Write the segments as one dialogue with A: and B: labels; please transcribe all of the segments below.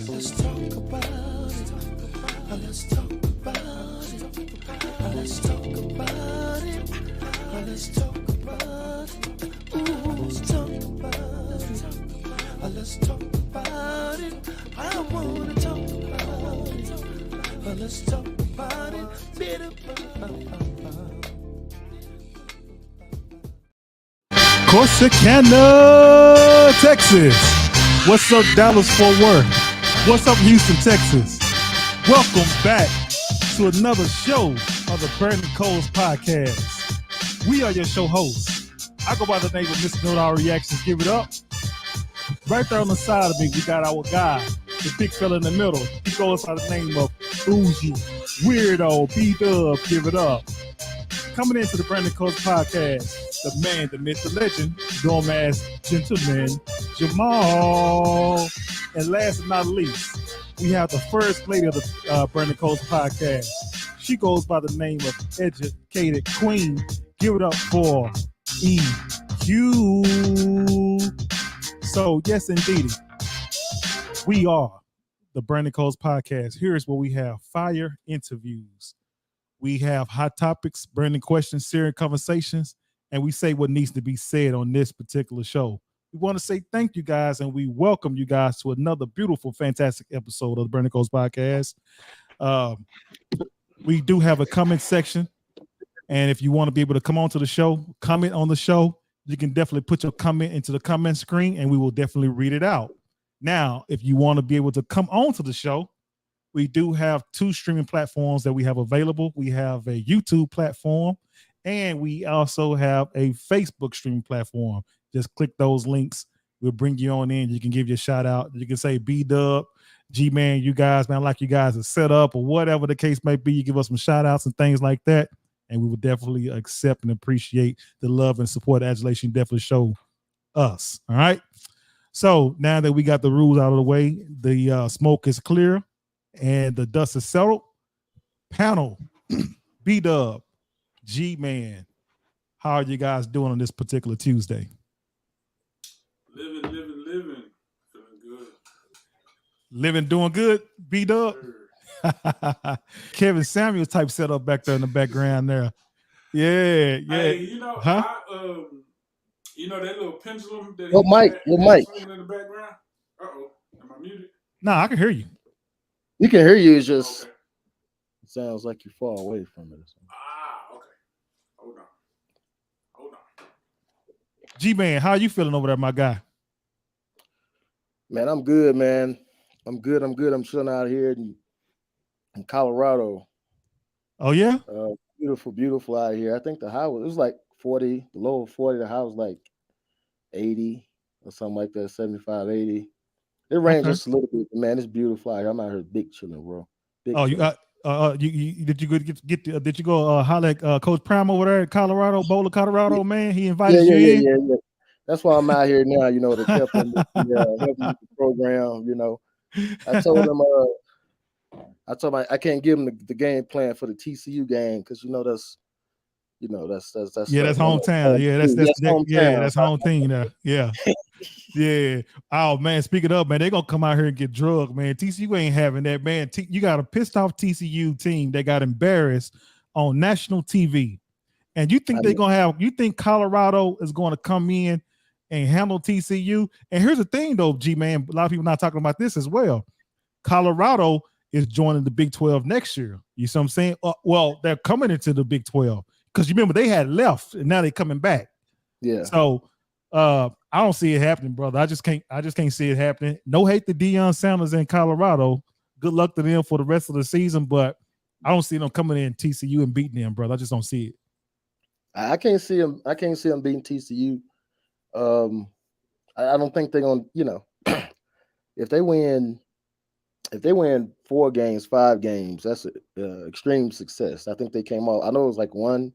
A: Let's talk about it. Let's talk about it. Let's talk about it. Let's talk about it. Ooh, let's talk about it. Let's talk about it. I wanna talk about it. Let's talk about it.
B: Corsicana, Texas. What's up, Dallas Fort Worth? What's up, Houston, Texas? Welcome back to another show of the Brandon Coles podcast. We are your show hosts. I go by the name of Mr. Note Our Reactions. Give it up. Right there on the side of me, we got our guy, the big fella in the middle. He goes by the name of Uzi, Weirdo, B-Dub. Give it up. Coming into the Brandon Coles podcast, the man, the myth, the legend, dumbass gentleman, Jamal. And last but not least, we have the first lady of the Brandon Coles podcast. She goes by the name of Educated Queen. Give it up for EQ. So, yes, indeed, we are the Brandon Coles podcast. Here's where we have fire interviews. We have hot topics, Brandon questions, serious conversations, and we say what needs to be said on this particular show. We want to say thank you guys, and we welcome you guys to another beautiful, fantastic episode of the Brandon Coles podcast. We do have a comment section, and if you want to be able to come on to the show, comment on the show, you can definitely put your comment into the comment screen, and we will definitely read it out. Now, if you want to be able to come on to the show, we do have two streaming platforms that we have available. We have a YouTube platform, and we also have a Facebook streaming platform. Just click those links. We'll bring you on in. You can give your shout out. You can say B-Dub, G-Man, you guys, man, I like you guys are set up or whatever the case may be. You give us some shout outs and things like that, and we will definitely accept and appreciate the love and support and adulation you definitely show us. All right? So now that we got the rules out of the way, the smoke is clear and the dust is settled. Panel, B-Dub, G-Man, how are you guys doing on this particular Tuesday?
C: Living. Feeling good.
B: Living, doing good, B-Dub? Sure. Kevin Samuels type setup back there in the background there. Yeah.
C: Hey, you know, you know that little pendulum that
D: Mike.
C: in the background? Uh-oh. Am I muted?
B: No, I can hear you.
D: You can hear you. It's just it sounds like you're far away from it.
C: Okay. Hold on.
B: G-Man, how are you feeling over there, my guy?
D: Man, I'm good, man. I'm good. I'm chilling out here in Colorado.
B: Oh, yeah?
D: Beautiful out here. I think the high was like 40, the low of 40. The high was like 80 or something like that, 75, 80. It rained just a little bit, man. It's beautiful out here. I'm out here big chilling, bro.
B: You got did you go holler at Coach Prime over there in Colorado, Boulder, Colorado, man? He invited you in.
D: Yeah. That's why I'm out here now, you know, to help him with the program, you know. I told him I can't give him the game plan for the TCU game because that's
B: hometown. That's home team there. Yeah. Yeah. Oh man, speaking of, man, they're gonna come out here and get drugged, man. TCU ain't having that, man. You got a pissed off TCU team that got embarrassed on national TV. And you think you think Colorado is going to come in and handle TCU? And here's the thing though, G-Man, a lot of people not talking about this as well. Colorado is joining the Big 12 next year. You see what I'm saying? Well, they're coming into the Big 12 because you remember they had left and now they're coming back.
D: Yeah.
B: So I don't see it happening, brother. I just can't see it happening. No hate to Deion Sanders in Colorado. Good luck to them for the rest of the season, but I don't see them coming in TCU and beating them, brother. I just don't see it.
D: I can't see them beating TCU. I don't think they're gonna, if they win 4 games, 5 games, that's extreme success. I think they came out. I know it was like 1-11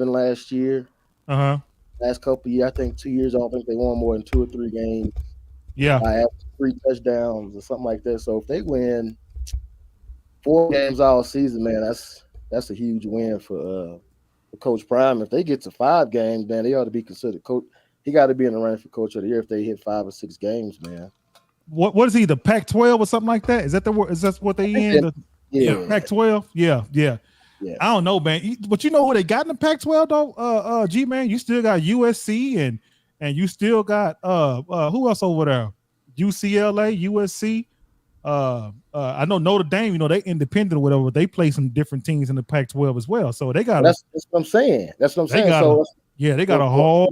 D: last year. Last couple of years, I think 2 years. I don't think they won more than 2 or 3 games.
B: Yeah,
D: I have 3 touchdowns or something like that. So if they win 4 games all season, man, that's a huge win for Coach Prime. If they get to 5 games, man, they ought to be considered coach. he got to be in the running for coach of the year if they hit 5 or 6 games, man.
B: What is he? The Pac-12 or something like that? Is that what they in?
D: Yeah.
B: Pac-12. Yeah. I don't know, man. But you know who they got in the Pac-12 though? G man, you still got USC and you still got who else over there? UCLA, USC. I know Notre Dame. You know they independent or whatever. They play some different teams in the Pac-12 as well. So they got.
D: That's what I'm saying. That's what I'm saying.
B: They got a whole.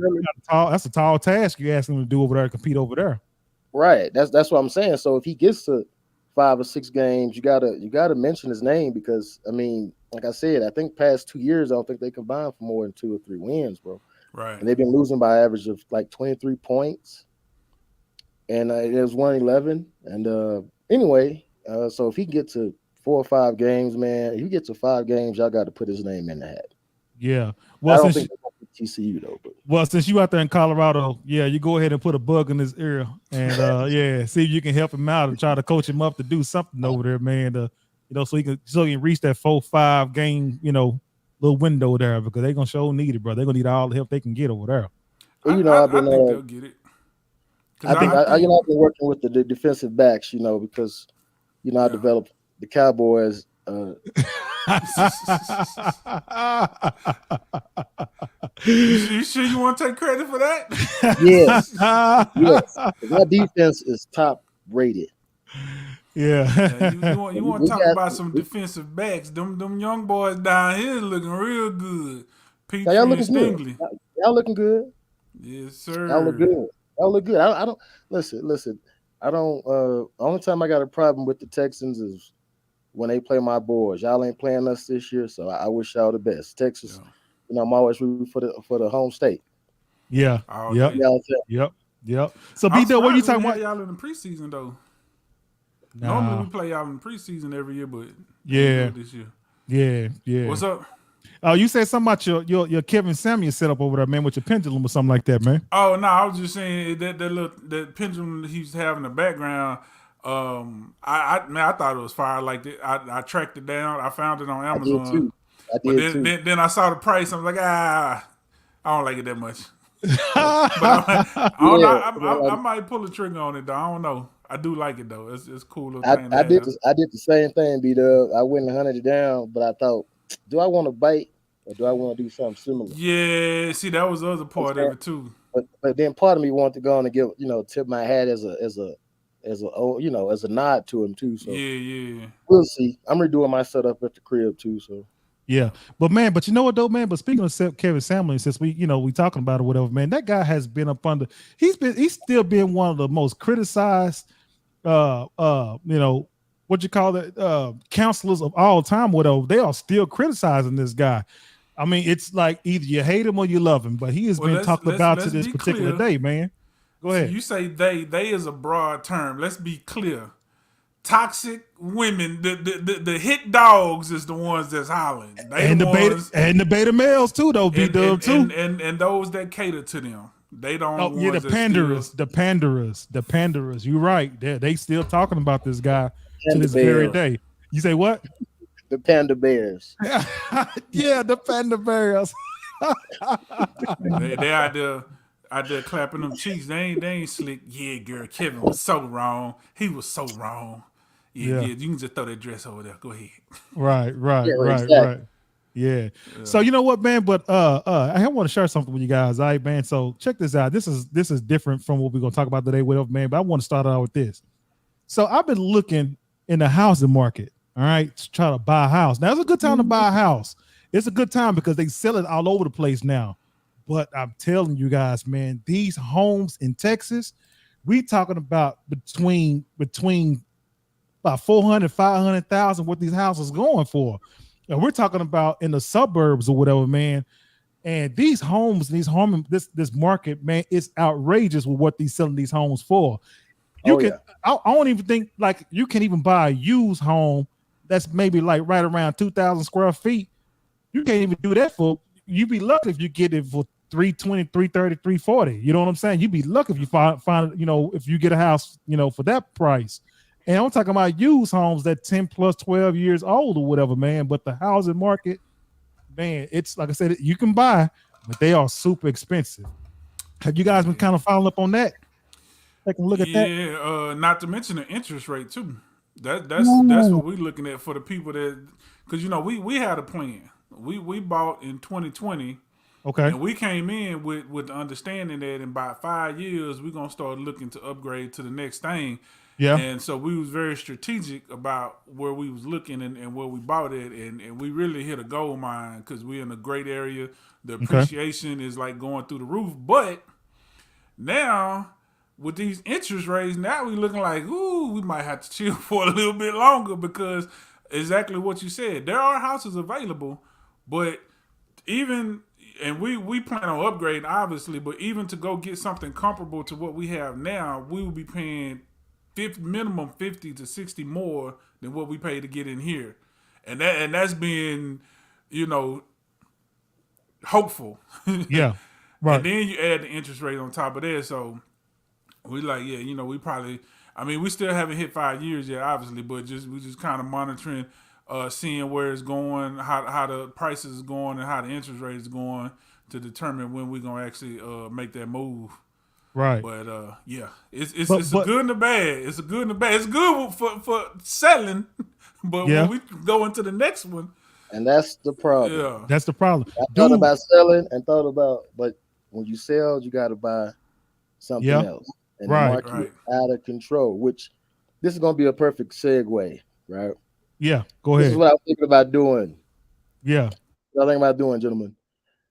B: That's a tall task you ask them to do over there, compete over there.
D: Right. That's what I'm saying. So if he gets to 5 or 6 games, you gotta mention his name because I mean, like I said, I think past 2 years, I don't think they combined for more than 2 or 3 wins, bro.
C: Right.
D: And they've been losing by average of like 23 points, and it was 111. And anyway, so if he gets to 4 or 5 games, man, if he gets to 5 games, y'all got to put his name in the hat.
B: Yeah.
D: Well, I don't think TCU though. But.
B: Well, since you out there in Colorado, yeah, you go ahead and put a bug in his ear and see if you can help him out and try to coach him up to do something over there, man. So he can reach that 4-5 game, little window there because they're gonna show need it, bro. They're gonna need all the help they can get over there.
D: Well,
C: I think they'll get it.
D: I've been working with the defensive backs, because I developed the Cowboys.
C: You sure you want to take credit for that?
D: Yes. My defense is top rated.
B: Yeah.
C: You want to talk about some defensive backs? Them young boys down here looking real good. Petrie and Stingley.
D: Y'all looking good.
C: Yes, sir.
D: Y'all look good. I don't listen. I don't. Only time I got a problem with the Texans is when they play my boys. Y'all ain't playing us this year, so I wish y'all the best. Texas, I'm always rooting for the home state.
B: Yeah. Yep. So B-Dub, what are you talking about?
C: Y'all in the preseason though. Normally we play y'all in the preseason every year, but this year. Yeah. What's up?
B: Oh, you said something about your Kevin Samuels setup over there, man, with your pendulum or something like that, man.
C: Oh no, I was just saying that pendulum he used to have in the background. I thought it was fire. Like I tracked it down. I found it on Amazon.
D: I did too.
C: Then I saw the price. I was like, I don't like it that much. But I might pull a trigger on it though. I don't know. I do like it though. It's cool.
D: I did the same thing, B-Dub. I went and hunted it down, but I thought, do I want to bite or do I want to do something similar?
C: Yeah, see, that was the other part of it too.
D: But then part of me wanted to go on and give tip my hat as a nod to him too. So
C: yeah,
D: we'll see. I'm redoing my setup at the crib too. So.
B: Yeah, but you know what though, man. But speaking of Kevin Samuels, since we talking about it, whatever, man, that guy has been up under. He's still been one of the most criticized, what you call it, counselors of all time. Whatever, they are still criticizing this guy. I mean, it's like either you hate him or you love him, but he has been talked about to this particular day, man. Go ahead.
C: So you say they is a broad term. Let's be clear. Toxic women, the hit dogs is the ones that's hollering.
B: The beta males too, though. B-Dub too,
C: and those that cater to them. They don't.
B: Oh yeah, the panderers. You're right. They still talking about this guy to this very day. You say what?
D: The panda bears.
B: Yeah, the panda bears.
C: they out there clapping them cheeks. They ain't slick. Yeah, girl, Kevin was so wrong. He was so wrong. Yeah. You can just throw that dress over there. Go ahead.
B: Right. Yeah. So you know what, man? But I want to share something with you guys. All right, man. So check this out. This is different from what we're gonna talk about today, whatever, man. But I want to start out with this. So I've been looking in the housing market, all right, to try to buy a house. Now it's a good time to buy a house. It's a good time because they sell it all over the place now. But I'm telling you guys, man, these homes in Texas, we talking about between about 400, 500,000 what these houses going for. And we're talking about in the suburbs or whatever, man. And these homes, this market, man, it's outrageous with what these selling these homes for. I don't even think like you can even buy a used home that's maybe like right around 2,000 square feet. You can't even do that for. You'd be lucky if you get it for 320, 330, 340. You know what I'm saying? You'd be lucky if you find if you get a house, for that price. And I'm talking about used homes that 10 plus 12 years old or whatever, man. But the housing market, man, it's like I said, you can buy, but they are super expensive. Have you guys been kind of following up on that? Take a look at that.
C: Yeah, not to mention the interest rate too. That's what we're looking at for the people that, because we had a plan. We bought in 2020.
B: Okay.
C: And we came in with the understanding that in about 5 years we're gonna start looking to upgrade to the next thing.
B: Yeah.
C: And so we was very strategic about where we was looking and where we bought it, and we really hit a gold mine because we're in a great area. The appreciation is like going through the roof. But now with these interest rates, now we looking like, we might have to chill for a little bit longer, because exactly what you said. There are houses available, but and we plan on upgrading, obviously, but even to go get something comparable to what we have now, we will be paying minimum 50 to 60 more than what we pay to get in here. And that's being, hopeful.
B: Yeah. Right.
C: And then you add the interest rate on top of that. So we like, we probably, we still haven't hit 5 years yet, obviously, but we just kind of monitoring, seeing where it's going, how the prices is going, and how the interest rate is going to determine when we're gonna actually make that move.
B: Right.
C: But it's a good and a bad. It's a good and a bad. It's good for selling, but when we go into the next one,
D: and that's the problem.
C: Yeah,
B: that's the problem.
D: I thought about selling and but when you sell, you got to buy something else, and the market is out of control. Which this is gonna be a perfect segue, right?
B: Yeah, go ahead.
D: This is what I'm thinking about doing.
B: Yeah.
D: What I'm thinking about doing, gentlemen.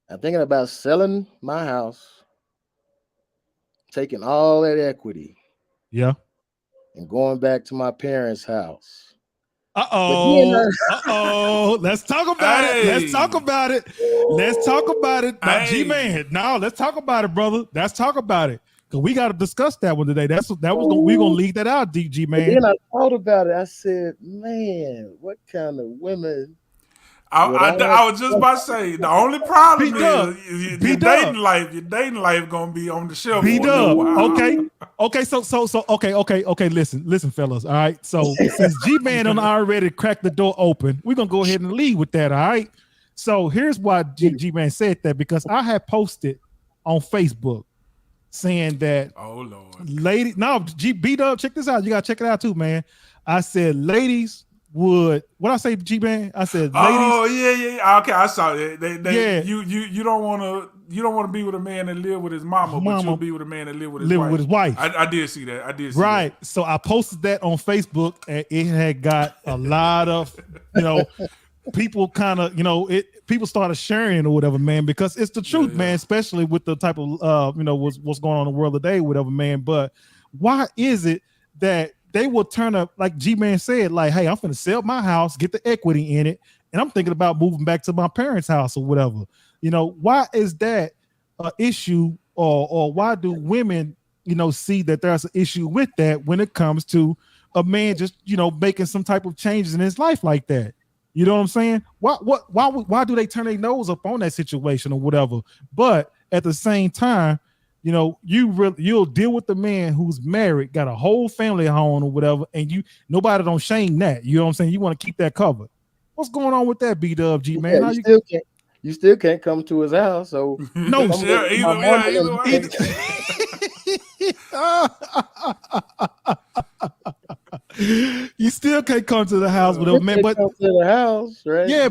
D: I'm thinking about selling my house, taking all that equity.
B: Yeah.
D: And going back to my parents' house.
B: Uh-oh. Let's talk about it. Let's talk about it. Now, G-Man. No, let's talk about it, brother. Let's talk about it. Because we got to discuss that one today. We're gonna leave that out, DG man.
D: Then I thought about it. I said, man, what kind of women?
C: I was just about to say, the only problem is your dating life. Your dating life gonna be on the shelf.
B: Okay. Okay. Listen, fellas. All right. So since G-Man done already cracked the door open, we're gonna go ahead and lead with that. All right. So here's why G-Man said that, because I had posted on Facebook saying that, lady, B-Dub, check this out. You gotta check it out too, man. I said ladies would, what I say, G-Man? I said ladies.
C: Oh yeah. Okay, I saw that. You don't want to be with a man that live with his mama, but you'll be with a man that live with his wife. I did see that.
B: Right. So I posted that on Facebook, and it had got a lot of people kind of people started sharing it or whatever, man, because it's the truth, man, especially with the type of what's going on in the world today, whatever, man. But why is it that they will turn up, like G-Man said, like, hey, I'm finna sell my house, get the equity in it, and I'm thinking about moving back to my parents' house or whatever. Why is that an issue, or why do women, see that there's an issue with that when it comes to a man just, making some type of changes in his life like that? You know what I'm saying? Why do they turn their nose up on that situation or whatever? But at the same time, you'll deal with the man who's married, got a whole family at home or whatever, and nobody don't shame that. You know what I'm saying? You want to keep that covered. What's going on with that, B-Dub, G, man?
D: You still can't come to his house, so
B: no, either. You still can't come to the house with a man, but
D: come to the house, right?
B: Yeah,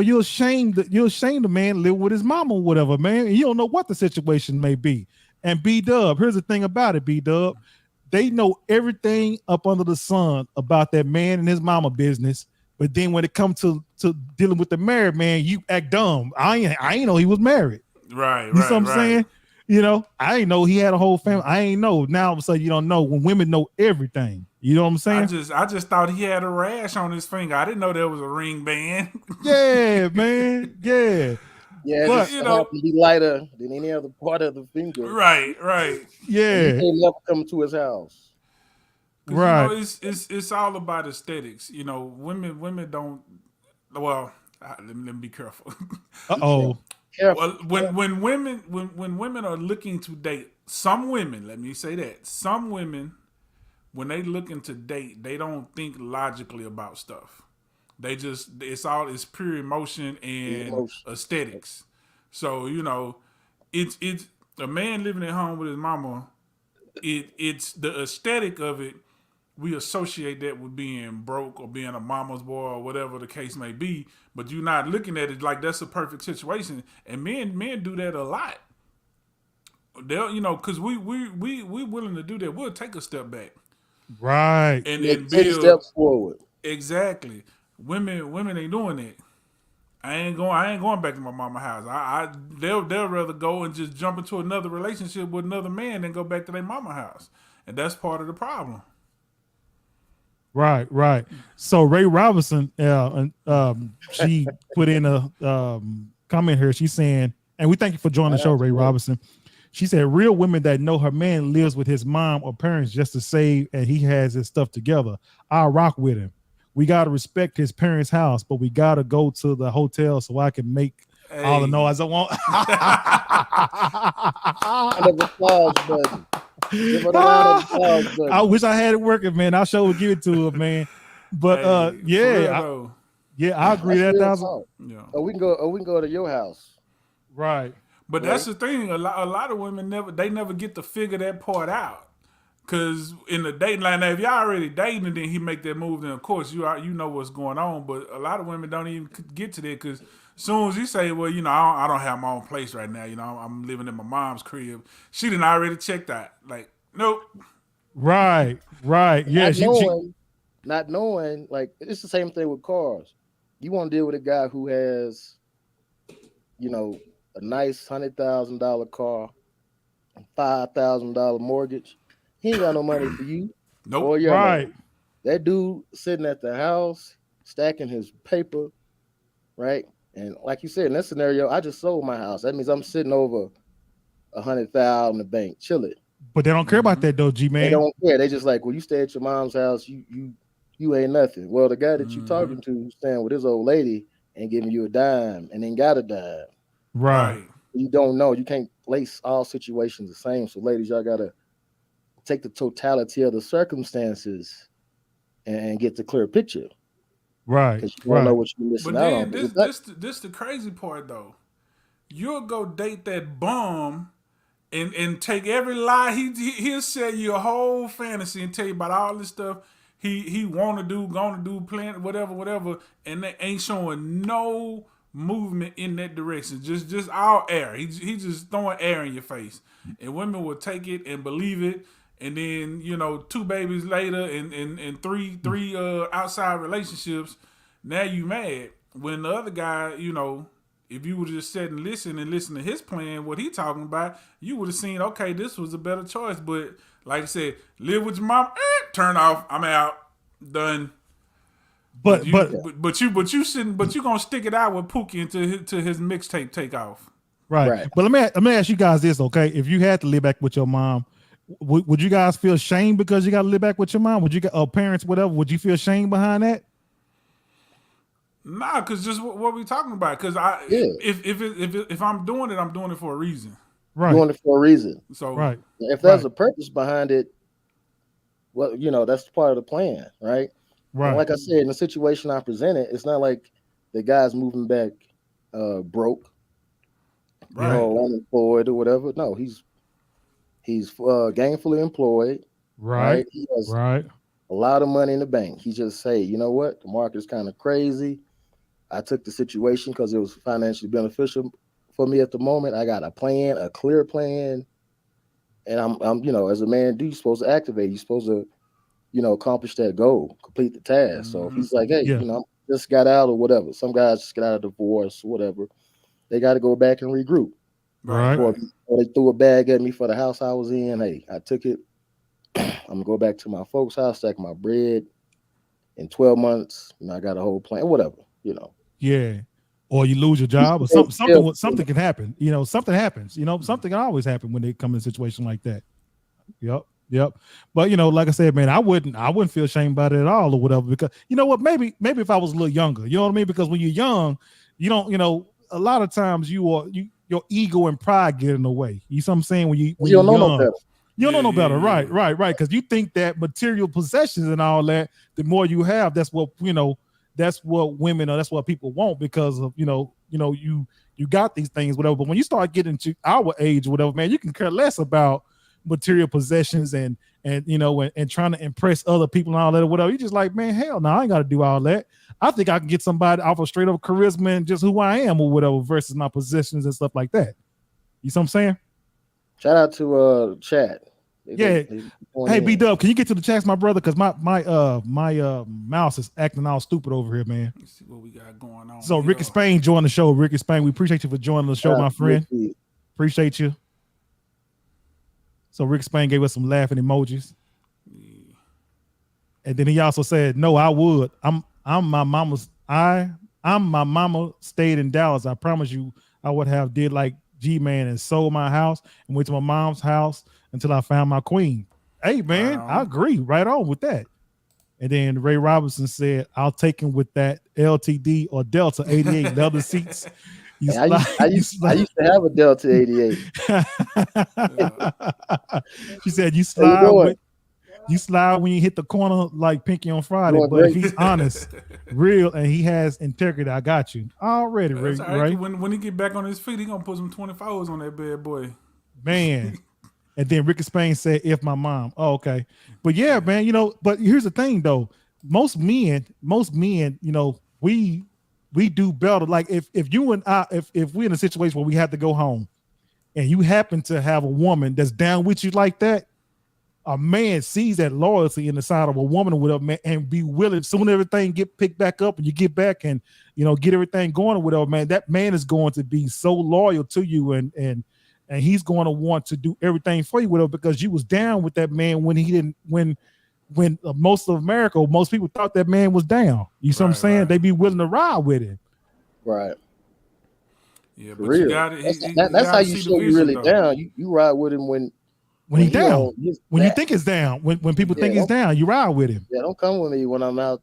B: you'll shame the man live with his mama or whatever, man. And you don't know what the situation may be. And B-Dub, here's the thing about it, B-Dub. They know everything up under the sun about that man and his mama business. But then when it comes to dealing with the married man, you act dumb. I ain't know he was married.
C: Right.
B: You know what I'm saying? I ain't know he had a whole family. I ain't know. Now all of a sudden you don't know, when women know everything. You know what I'm saying?
C: I just thought he had a rash on his finger. I didn't know there was a ring band.
B: Yeah, man. Yeah.
D: Yeah, but it have to be lighter than any other part of the finger.
C: Right.
D: Yeah. He can't never come to his house.
B: Right.
C: It's all about aesthetics. Women don't. Well, let me be careful.
B: Uh-oh.
C: Well, when women are looking to date, some women, let me say that, some women, when they looking to date, they don't think logically about stuff. They just, it's pure emotion and aesthetics. So, it's a man living at home with his mama. It's the aesthetic of it. We associate that with being broke or being a mama's boy or whatever the case may be. But you're not looking at it like that's a perfect situation. And men do that a lot. They'll, because we willing to do that. We'll take a step back,
B: right,
C: and
D: Take
C: build
D: steps forward.
C: exactly. Women ain't doing that. I ain't going back to my mama house. They'll rather go and just jump into another relationship with another man than go back to their mama house, and that's part of the problem.
B: Right. So Ray Robinson, she put in a comment here. She's saying, and we thank you for joining the show, Ray Robinson. She said, real women that know her man lives with his mom or parents just to save and he has his stuff together. I'll rock with him. We got to respect his parents' house, but we got to go to the hotel so I can make all the noise I want. I wish I had it working, man. I sure would give it to him, man. But I agree that 1,000.
D: Yeah. We can go to your house.
B: Right.
C: But that's the thing. A lot of women never get to figure that part out. Cause in the dating line, now if y'all already dating and then he make that move, then of course you know what's going on. But a lot of women don't even get to that because as soon as you say, well, I don't have my own place right now. I'm living in my mom's crib. She done already checked out. Like, nope.
B: Right. Yeah.
D: Not knowing, like it's the same thing with cars. You want to deal with a guy who has, a nice $100,000 car, $5,000 mortgage. He ain't got no money for you.
C: Nope.
D: Or your
B: right.
D: money. That dude sitting at the house, stacking his paper, right? And like you said, in that scenario, I just sold my house. That means I'm sitting over $100,000 in the bank, chilling.
B: But they don't care about that though, G-Man.
D: They don't care. They just like, well, you stay at your mom's house, you ain't nothing. Well, the guy that you talking to, staying with his old lady, ain't giving you a dime and ain't got a dime.
B: Right.
D: You don't know. You can't place all situations the same. So, ladies, y'all gotta take the totality of the circumstances and get the clear picture.
B: Right.
D: Because you don't know what you're missing out on.
C: This the crazy part though. You'll go date that bum and take every lie. He'll sell you a whole fantasy and tell you about all this stuff he want to do, gonna do, plan, whatever, and they ain't showing no movement in that direction. Just all air. He just throwing air in your face. And women will take it and believe it. And then, 2 babies later and three outside relationships, now you mad. When the other guy, if you would just sit and listen to his plan, what he talking about, you would have seen, okay, this was a better choice. But like I said, live with your mom, turn off, I'm out, done. But you gonna stick it out with Pookie until his mixtape take off.
B: Right. But let me ask you guys this, okay? If you had to live back with your mom, would you guys feel shame because you got to live back with your mom? Would you parents, whatever? Would you feel shame behind that?
C: Nah, because just what we talking about. Because if I'm doing it, I'm doing it for a reason.
B: Right.
D: Doing it for a reason.
C: So
D: if there's a purpose behind it, well, that's part of the plan, right?
B: Right.
D: And like I said, in the situation I presented, it's not like the guy's moving back broke, unemployed or whatever. No, he's gainfully employed.
B: Right.
D: He has a lot of money in the bank. He just say, you know what? The market's kind of crazy. I took the situation because it was financially beneficial for me at the moment. I got a plan, a clear plan. And I'm as a man, you're supposed to activate. You're supposed to, accomplish that goal, complete the task. So if he's like, hey, just got out or whatever. Some guys just get out of divorce or whatever. They got to go back and regroup.
B: Right.
D: Or they threw a bag at me for the house I was in. Hey, I took it. I'm gonna go back to my folks' house, stack my bread. In 12 months, I got a whole plan. Whatever,
B: Yeah. Or you lose your job, or something can happen. Something happens. Something can always happen when they come in a situation like that. Yep. But like I said, man, I wouldn't feel ashamed about it at all or whatever, because you know what? Maybe if I was a little younger, you know what I mean? Because when you're young, you don't, a lot of times your ego and pride get in the way. You see what I'm saying? When you don't know no better. You don't know no better. Right. Because you think that material possessions and all that, the more you have, that's what women or that's what people want because of, you got these things, whatever. But when you start getting to our age, whatever, man, you can care less about material possessions and trying to impress other people and all that or whatever. You just like, man, hell no, I ain't got to do all that. I think I can get somebody off of straight up charisma and just who I am or whatever versus my possessions and stuff like that. You see what I'm saying?
D: Shout out to chat.
B: Hey, B-Dub, can you get to the chats, my brother? Because my mouse is acting all stupid over here, man.
C: Let's see what we got going on.
B: So Ricky Spain joined the show. Ricky Spain, we appreciate you for joining the show, my friend. Appreciate you. So Ricky Spain gave us some laughing emojis. Yeah. And then he also said, no, I would. I'm my mama stayed in Dallas. I promise you I would have did like G-Man and sold my house and went to my mom's house until I found my queen. Hey, man, I agree. Right on with that. And then Ray Robinson said, I'll take him with that LTD or Delta 88 leather seats.
D: I used to have a Delta 88.
B: She said, you slide when you hit the corner like Pinky on Friday. But if he's honest, real, and he has integrity, I got you. Already, Ray, right?
C: When he get back on his feet, he going to put some 24s on that bad boy.
B: Man. And then Ricky Spain said, if my mom. Oh, okay. But yeah, man, but here's the thing though. Most men, we do better. Like if you and I, if we're in a situation where we have to go home and you happen to have a woman that's down with you like that, a man sees that loyalty in the side of a woman or whatever, man, and be willing, soon everything get picked back up and you get back and, get everything going or whatever, man, that man is going to be so loyal to you and he's going to want to do everything for you, whatever, because you was down with that man when most of America, most people thought that man was down. You see what I'm saying? Right. They be willing to ride with him.
D: Right.
C: Yeah, but you got it.
D: That's how you show you really down. You ride with him when
B: he's down. When you think it's down. When people think he's down, you ride with him.
D: Yeah, don't come with me when I'm out.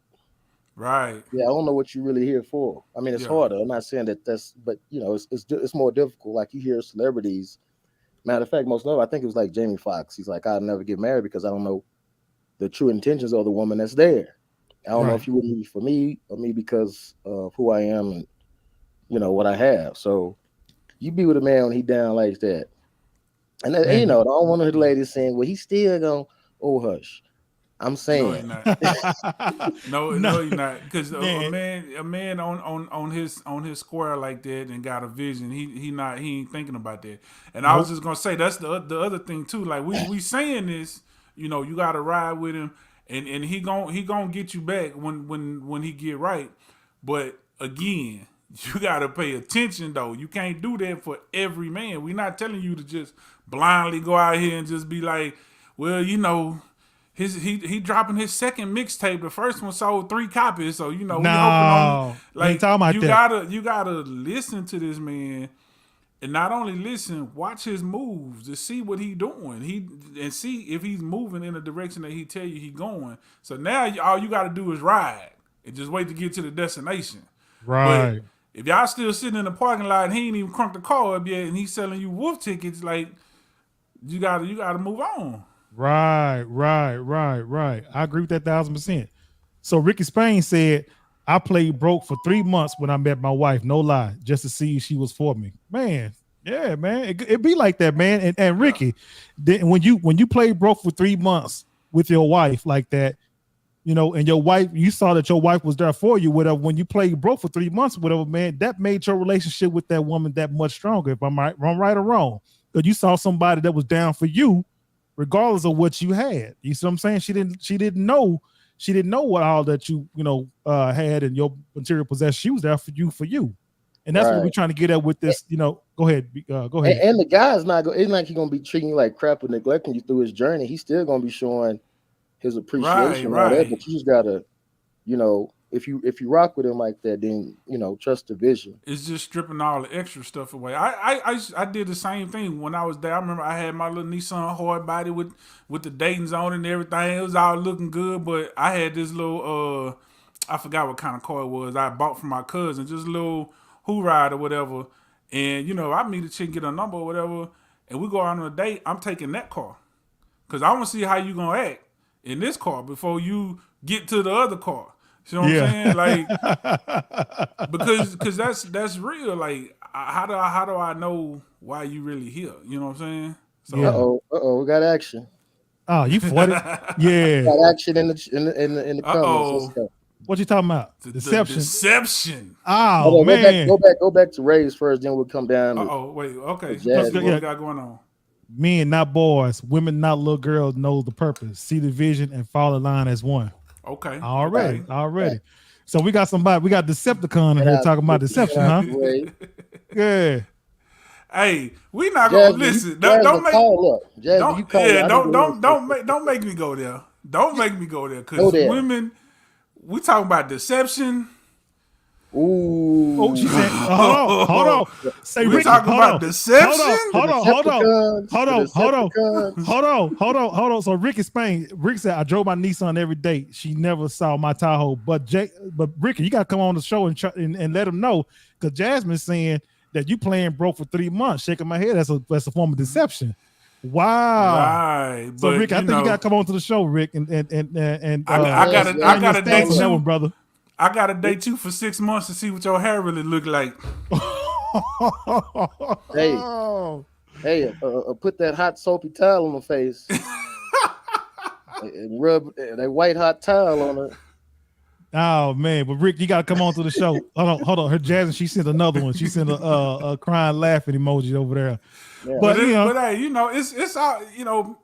C: Right.
D: Yeah, I don't know what you're really here for. I mean, it's harder. I'm not saying that's, but it's more difficult. Like you hear celebrities. Matter of fact, most of them, I think it was like Jamie Foxx. He's like, I'll never get married because I don't know the true intentions of the woman that's there. I don't know if you would be for me or me because of who I am and what I have. So you be with a man when he down like that. And I don't want the ladies saying, well, he's still going, oh, hush. I'm saying.
C: No, he's not. Because a man on his square like that and got a vision, he ain't thinking about that. And I was just gonna say that's the other thing too. Like we saying this, you gotta ride with him and he gon' get you back when he get right. But again, you gotta pay attention though. You can't do that for every man. We're not telling you to just blindly go out here and just be like, well, he dropping his second mixtape. The first one sold 3 copies, so we hoping on like you gotta listen to this man, and not only listen, watch his moves to see what he doing. And see if he's moving in the direction that he tell you he going. So now all you gotta do is ride and just wait to get to the destination.
B: Right.
C: But if y'all still sitting in the parking lot and he ain't even crunked the car up yet, and he's selling you wolf tickets, like you gotta move on.
B: Right. I agree with that 1,000%. So Ricky Spain said, I played broke for 3 months when I met my wife, no lie, just to see if she was for me. Man, yeah, man, it be like that, man. And Ricky, when you play broke for 3 months with your wife like that, and your wife, you saw that your wife was there for you, whatever. When you played broke for 3 months, whatever, man, that made your relationship with that woman that much stronger. If I'm right or wrong, because you saw somebody that was down for you, regardless of what you had. You see what I'm saying? She didn't know what all that you had in your material possession. She was there for you. And that's what we're trying to get at with this, go ahead. Go ahead.
D: And the guy's not going, it's not like he's gonna be treating you like crap or neglecting you through his journey. He's still gonna be showing his appreciation. Right. But you just gotta, if you rock with him like that, then trust the vision.
C: It's just stripping all the extra stuff away. I did the same thing when I was there. I remember I had my little Nissan hard body with the Dayton's on and everything. It was all looking good, but I had this little I forgot what kind of car it was. I bought from my cousin, just a little Who Ride or whatever. And I meet a chick, get a number or whatever, and we go out on a date. I'm taking that car because I want to see how you gonna act in this car before you get to the other car. You know what I'm saying? Like, because that's real. Like, how do I know why you really here? You know what I'm saying? So,
D: we got action.
B: Oh, you fought it? Yeah.
D: Got action in the comments. Let's go.
B: What you talking about? Deception.
C: Deception.
B: Oh man.
D: Go back to Rays first, then we'll come down.
C: Wait. Okay. What we got going on?
B: Men, not boys. Women, not little girls, know the purpose, see the vision, and fall in line as one.
C: Okay.
B: Already. So we got somebody. We got Decepticon in here talking about deception, huh? Yeah.
C: Hey, we not gonna listen. Don't make me go there. Don't make me go there because women. We talking about deception.
D: Ooh.
B: Oh, she said, hold on. Say,
C: we talking about deception.
B: Hold on. So Rick explained. Rick said, I drove my Nissan every day. She never saw my Tahoe. But Ricky, you got to come on the show and let them know, because Jasmine's saying that you playing broke for 3 months. Shaking my head. That's a form of deception. Wow.
C: Right.
B: So Rick, I think you got to come on to the show, Rick, and
C: I gotta date you.
B: That one, brother.
C: I gotta date you for 6 months to see what your hair really look like.
D: Hey, put that hot soapy towel on the face and rub that white hot towel on it.
B: Oh man, but Rick, you gotta come on to the show. Hold on. Her Jasmine, she sent another one. She sent a crying, laughing emoji over there.
C: Yeah. But hey, it's all,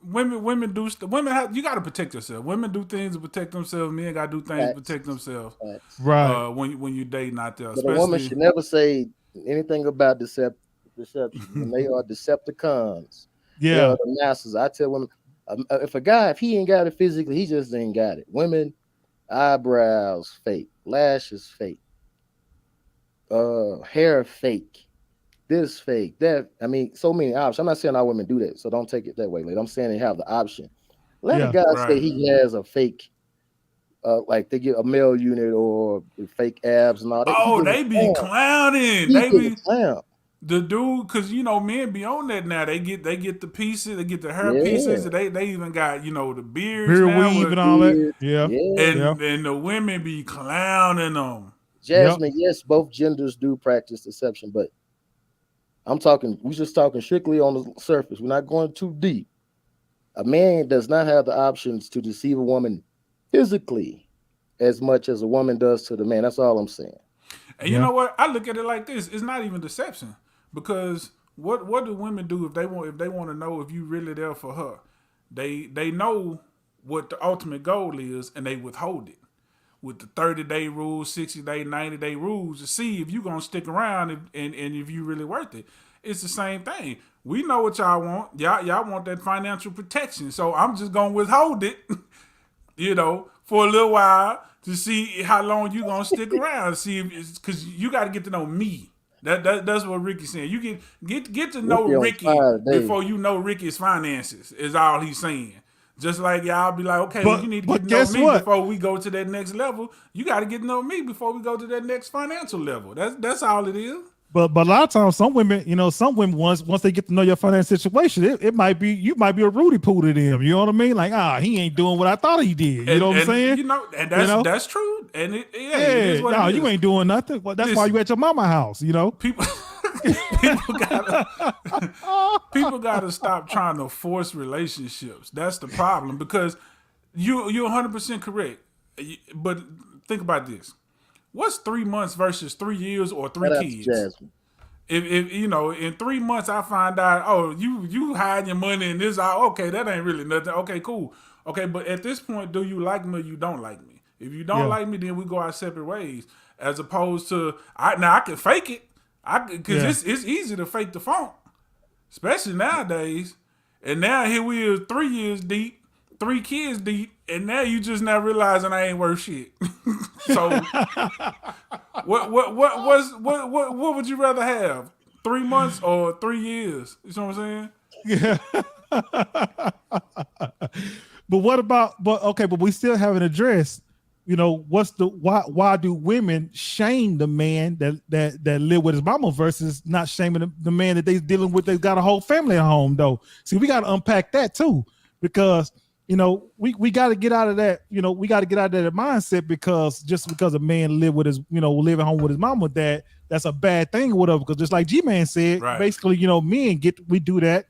C: women do women you gotta protect yourself. Women do things to protect themselves. Men gotta do things to protect themselves.
B: Right.
C: When you dating out there,
D: but a woman should never say anything about deception. And they are Decepticons.
B: Yeah,
D: they are the masters. I tell women, if he ain't got it physically, he just ain't got it. Women, eyebrows fake, lashes fake, hair fake. This fake, that, I mean, so many options. I'm not saying all women do that, so don't take it that way. Like, I'm saying they have the option. Let a guy say he has a fake, like they get a male unit or fake abs and all that.
C: Oh, they be clowning.
D: They be clown.
C: The dude, because men be on that now. They get the pieces, they get the hair pieces. They even got the beards,
B: beard weave and all that. Yeah.
C: And the women be clowning them.
D: Jasmine, yes, both genders do practice deception, but we're just talking strictly on the surface. We're not going too deep. A man does not have the options to deceive a woman physically as much as a woman does to the man. That's all I'm saying.
C: And you know what? I look at it like this. It's not even deception, because what do women do if they want to know if you really there for her? They know what the ultimate goal is, and they withhold it with the 30-day rule, 60-day, 90-day rules to see if you're going to stick around and if you really worth it. It's the same thing. We know what y'all want. Y'all want that financial protection. So I'm just going to withhold it, for a little while to see how long you going to stick around. See if because you got to get to know me. That's what Ricky's saying. You get to know Ricky before you know Ricky's finances is all he's saying. Just like y'all be like, okay, you need to get to know me before we go to that next level. You got to get to know me before we go to that next financial level. That's all it is.
B: But a lot of times, some women once they get to know your financial situation, you might be a Rudy Poo to them. You know what I mean? Like, he ain't doing what I thought he did. You know what I'm saying?
C: That's true. And it is what it is.
B: You ain't doing nothing. Well, that's why you at your mama house. People gotta stop trying to force relationships. That's the problem, because you're 100% correct. But think about this: what's 3 months versus 3 years or three kids? If in 3 months I find out, you hiding your money in this, okay, that ain't really nothing. Okay, cool. Okay, but at this point, do you like me or you don't like me? If you don't like me, then we go our separate ways. As opposed to I can fake it. Because it's easy to fake the funk, especially nowadays. And now here we are 3 years deep, 3 kids deep, and now you just now realizing I ain't worth shit. So what would you rather have? 3 months or 3 years? You know what I'm saying? Yeah. But we still haven't addressed, why do women shame the man that live with his mama versus not shaming the man that they dealing with? They got a whole family at home though. See, we got to unpack that too, because we got to get out of that. We got to get out of that mindset because just because a man live with his, live at home with his mama, that's a bad thing or whatever. Because just like G-Man said, basically, men we do that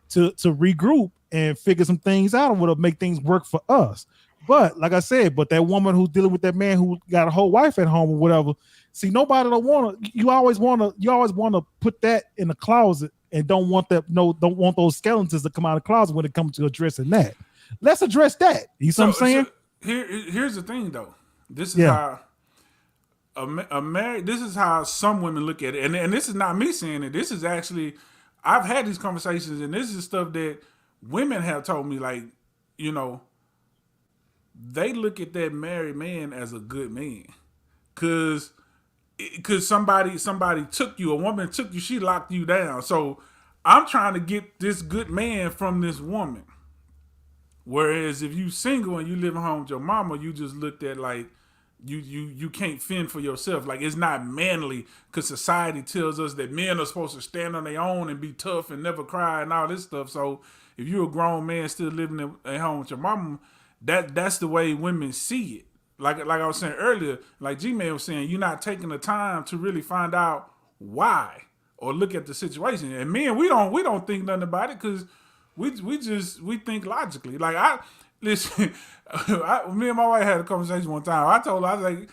B: to regroup and figure some things out or whatever, make things work for us. But like I said, that woman who's dealing with that man who got a whole wife at home or whatever, see, nobody don't want to. You always want to put that in the closet and don't want those skeletons to come out of the closet when it comes to addressing that. Let's address that. You see what I'm saying?
C: Here's the thing, though. This is how this is how some women look at it, and this is not me saying it. This is actually, I've had these conversations, and this is stuff that women have told me. Like, they look at that married man as a good man, cause somebody took you, a woman took you, she locked you down. So I'm trying to get this good man from this woman. Whereas if you single and you live at home with your mama, you just looked at like you can't fend for yourself. Like, it's not manly, because society tells us that men are supposed to stand on their own and be tough and never cry and all this stuff. So if you're a grown man still living at home with your mama, that's the way women see it. Like I was saying earlier, like G-Man was saying, you're not taking the time to really find out why or look at the situation. And men, we don't think nothing about it because we think logically. Like, me and my wife had a conversation one time. I told her, I was like,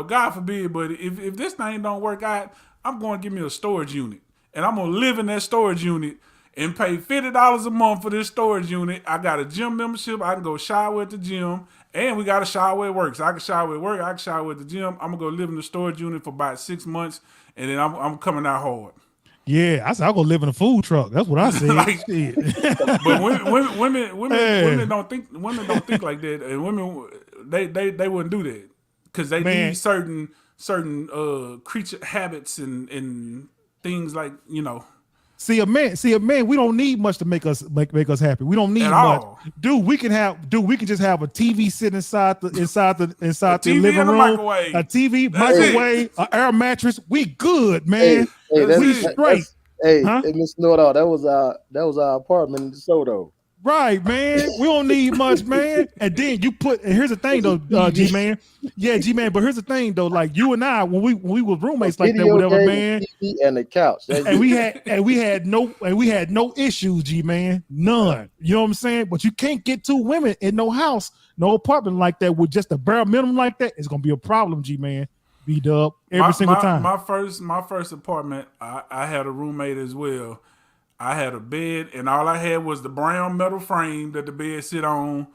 C: God forbid, but if this thing don't work out, I'm going to give me a storage unit, and I'm going to live in that storage unit and pay $50 a month for this storage unit. I got a gym membership. I can go shower at the gym, and we got a shower at work. So I can shower at work. I can shower at the gym. I'm going to go live in the storage unit for about 6 months, and then I'm coming out hard.
B: Yeah, I said I'll go live in a food truck. That's what I said.
C: But women don't think like that, and women they wouldn't do that because they need certain creature habits and things like
B: See a man. We don't need much to make us happy. We don't need much, dude. We can just have a TV sitting inside the living room, a TV, microwave, an air mattress. We good, man. We straight.
D: Hey, Mr. Know-It-All, that was our apartment in DeSoto.
B: Right, man. We don't need much, man. And then and here's the thing though, G-Man. Yeah, G-Man, but here's the thing though, like you and I, when we were roommates like that, whatever, man.
D: TV and the couch.
B: And we had no issues, G-Man. None. You know what I'm saying? But you can't get two women in no house, no apartment like that with just a bare minimum like that. It's gonna be a problem, G-Man. B-Dub every single time.
C: My first apartment, I had a roommate as well. I had a bed, and all I had was the brown metal frame that the bed sit on,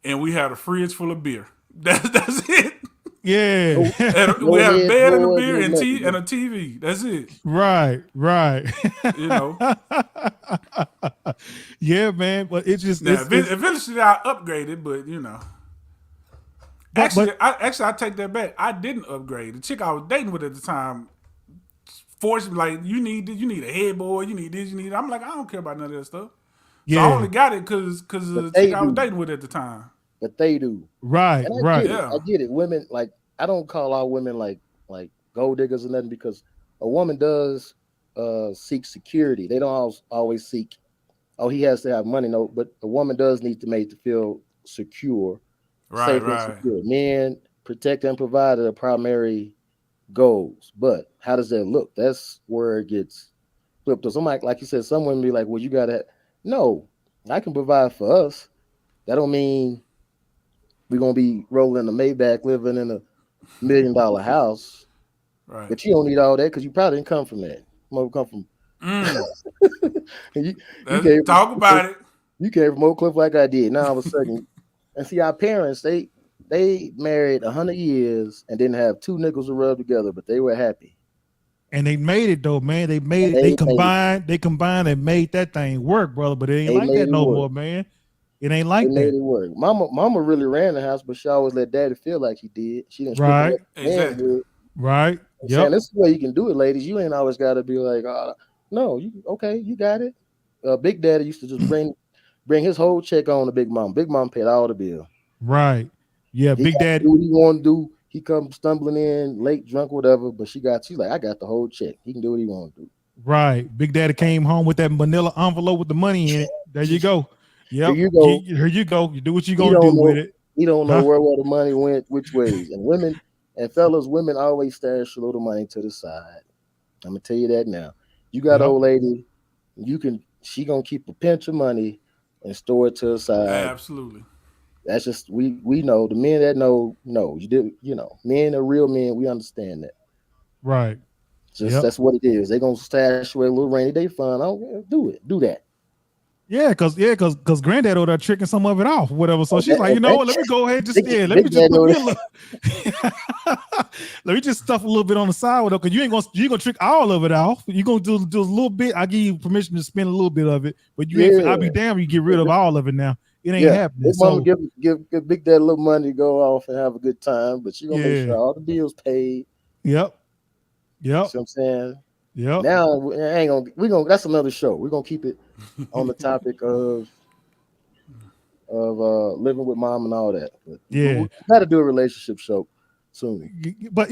C: and we had a fridge full of beer. That's it.
B: Yeah.
C: We had a bed and a beer and a TV. That's it.
B: Right. Yeah, man. But it just
C: eventually I upgraded, but Actually, I take that back. I didn't upgrade. The chick I was dating with at the time forced me, like, you need a headboard, you need this, you need that. I'm like, I don't care about none of that stuff. Yeah. So I only got it because of the chick I was dating with at the time.
D: But they do.
B: Right.
D: I get it. Women, like, I don't call all women like gold diggers or nothing, because a woman does seek security. They don't always seek, he has to have money. No, but a woman does need to make to feel secure. Right. Secure. Men protect and provide are the primary goals, but how does that look? That's where it gets flipped. So somebody, like you said, some women be like, well, you gotta no, I can provide for us. That don't mean we're gonna be rolling a Maybach living in $1 million house. Right. But you don't need all that because you probably didn't come from that. You come from you
C: talk about it.
D: You came from Oak Cliff like I did. Now all of a sudden, and see, our parents, they married 100 years and didn't have two nickels to rub together, but they were happy.
B: And they made it though, man. They made it. They combined and made that thing work, brother. But it ain't like that no more, man. It ain't like that. Made it
D: work. Mama really ran the house, but she always let daddy feel like he did. She didn't.
B: Right. Exactly. Right.
D: Yeah. This is the way you can do it, ladies. You ain't always got to be like, no, you got it. Big Daddy used to just bring his whole check on to Big Mom. Big Mom paid all the bill.
B: Right. Yeah, Big Daddy.
D: Do what he want to do. He come stumbling in, late, drunk, whatever. But she's like, I got the whole check. He can do what he want to do.
B: Right. Big Daddy came home with that manila envelope with the money in it. There you go. Yep.
D: Here you go.
B: Here you go. You do what you
D: He
B: gonna do
D: don't know.
B: with it.
D: He don't know
B: Huh?
D: where the money went, which ways. And women and fellas, women always stash a little money to the side. I'm gonna tell you that now. You got an
B: Yep.
D: old lady, she gonna keep a pinch of money and store it to the side.
C: Absolutely.
D: That's just we know the men that know men are real men. We understand that.
B: Right.
D: Just
B: Yep.
D: that's what it is. They gonna stash away a little rainy day fund. Oh, do that.
B: Yeah, cause granddad over there tricking some of it off, whatever. So she's like, you know what? Let me go ahead and just let me just
D: Big
B: put me
D: Daddy
B: a little let me just stuff a little bit on the side with it, because you gonna trick all of it off. You gonna do a little bit. I give you permission to spend a little bit of it, but you ain't. I'll be damn, you get rid of all of it now. It ain't happening.
D: His mama give Big Daddy a little money to go off and have a good time, but she gonna make sure all the bills paid.
B: Yep.
D: See what I'm saying?
B: Yep.
D: Now we're gonna that's another show. We're gonna keep it on the topic of living with mom and all that. But we gotta do a relationship show soon.
B: But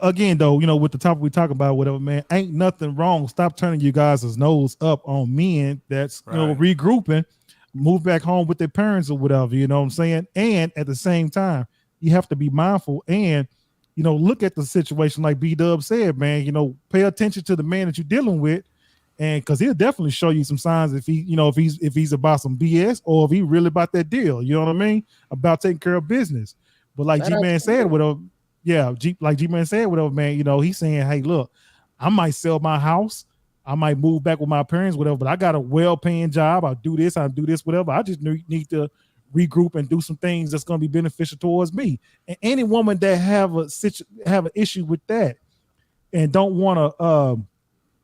B: again, though, with the topic we talk about, whatever, man, ain't nothing wrong. Stop turning you guys' nose up on men that's regrouping, move back home with their parents or whatever. You know what I'm saying? And at the same time, you have to be mindful and look at the situation like B-Dub said, man. Pay attention to the man that you're dealing with, and because he'll definitely show you some signs if he's about some BS or if he really about that deal. You know what I mean? About taking care of business. But like G-Man said, whatever, G-Man said, whatever, man. He's saying, hey, look, I might sell my house, I might move back with my parents, whatever, but I got a well-paying job. I'll do this, whatever. I just need to regroup and do some things that's going to be beneficial towards me. And any woman that have an issue with that and don't want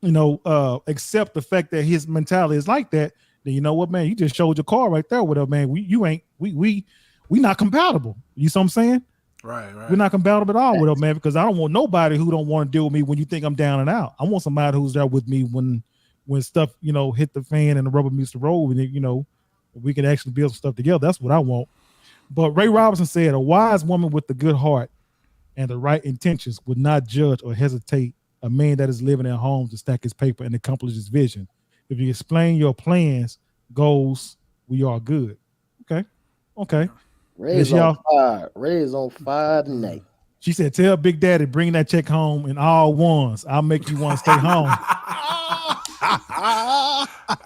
B: to accept the fact that his mentality is like that, then you know what, man, you just showed your car right there with her, man. We not compatible. You see what I'm saying?
C: Right.
B: We're not compatible at all with her, man, because I don't want nobody who don't want to deal with me when you think I'm down and out. I want somebody who's there with me when stuff hit the fan and the rubber meets the road, and we can actually build some stuff together. That's what I want. But Ray Robinson said, a wise woman with a good heart and the right intentions would not judge or hesitate a man that is living at home to stack his paper and accomplish his vision. If you explain your plans, goals, we are good. Okay.
D: Ray's on fire. Ray is on fire tonight.
B: She said, tell Big Daddy, bring that check home in all ones. I'll make you want to stay home.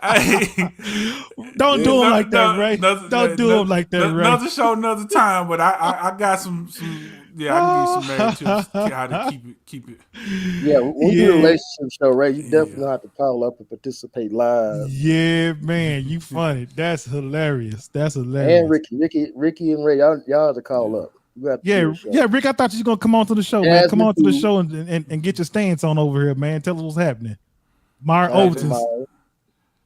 B: Hey, don't do him like that, Ray. Don't do him like that, Ray.
C: Another show, another time. But I got some. Yeah, I can give you some marriage tips how to keep it.
D: Yeah, when you do a relationship show, Ray, you definitely have to call up and participate live.
B: Yeah, man, you funny. That's hilarious. And
D: Ricky and Ray, y'all have to call up.
B: Yeah, Rick, I thought you was gonna come on to the show, man. Come on to the show and get your stance on over here, man. Tell us what's happening. Meyer Overton,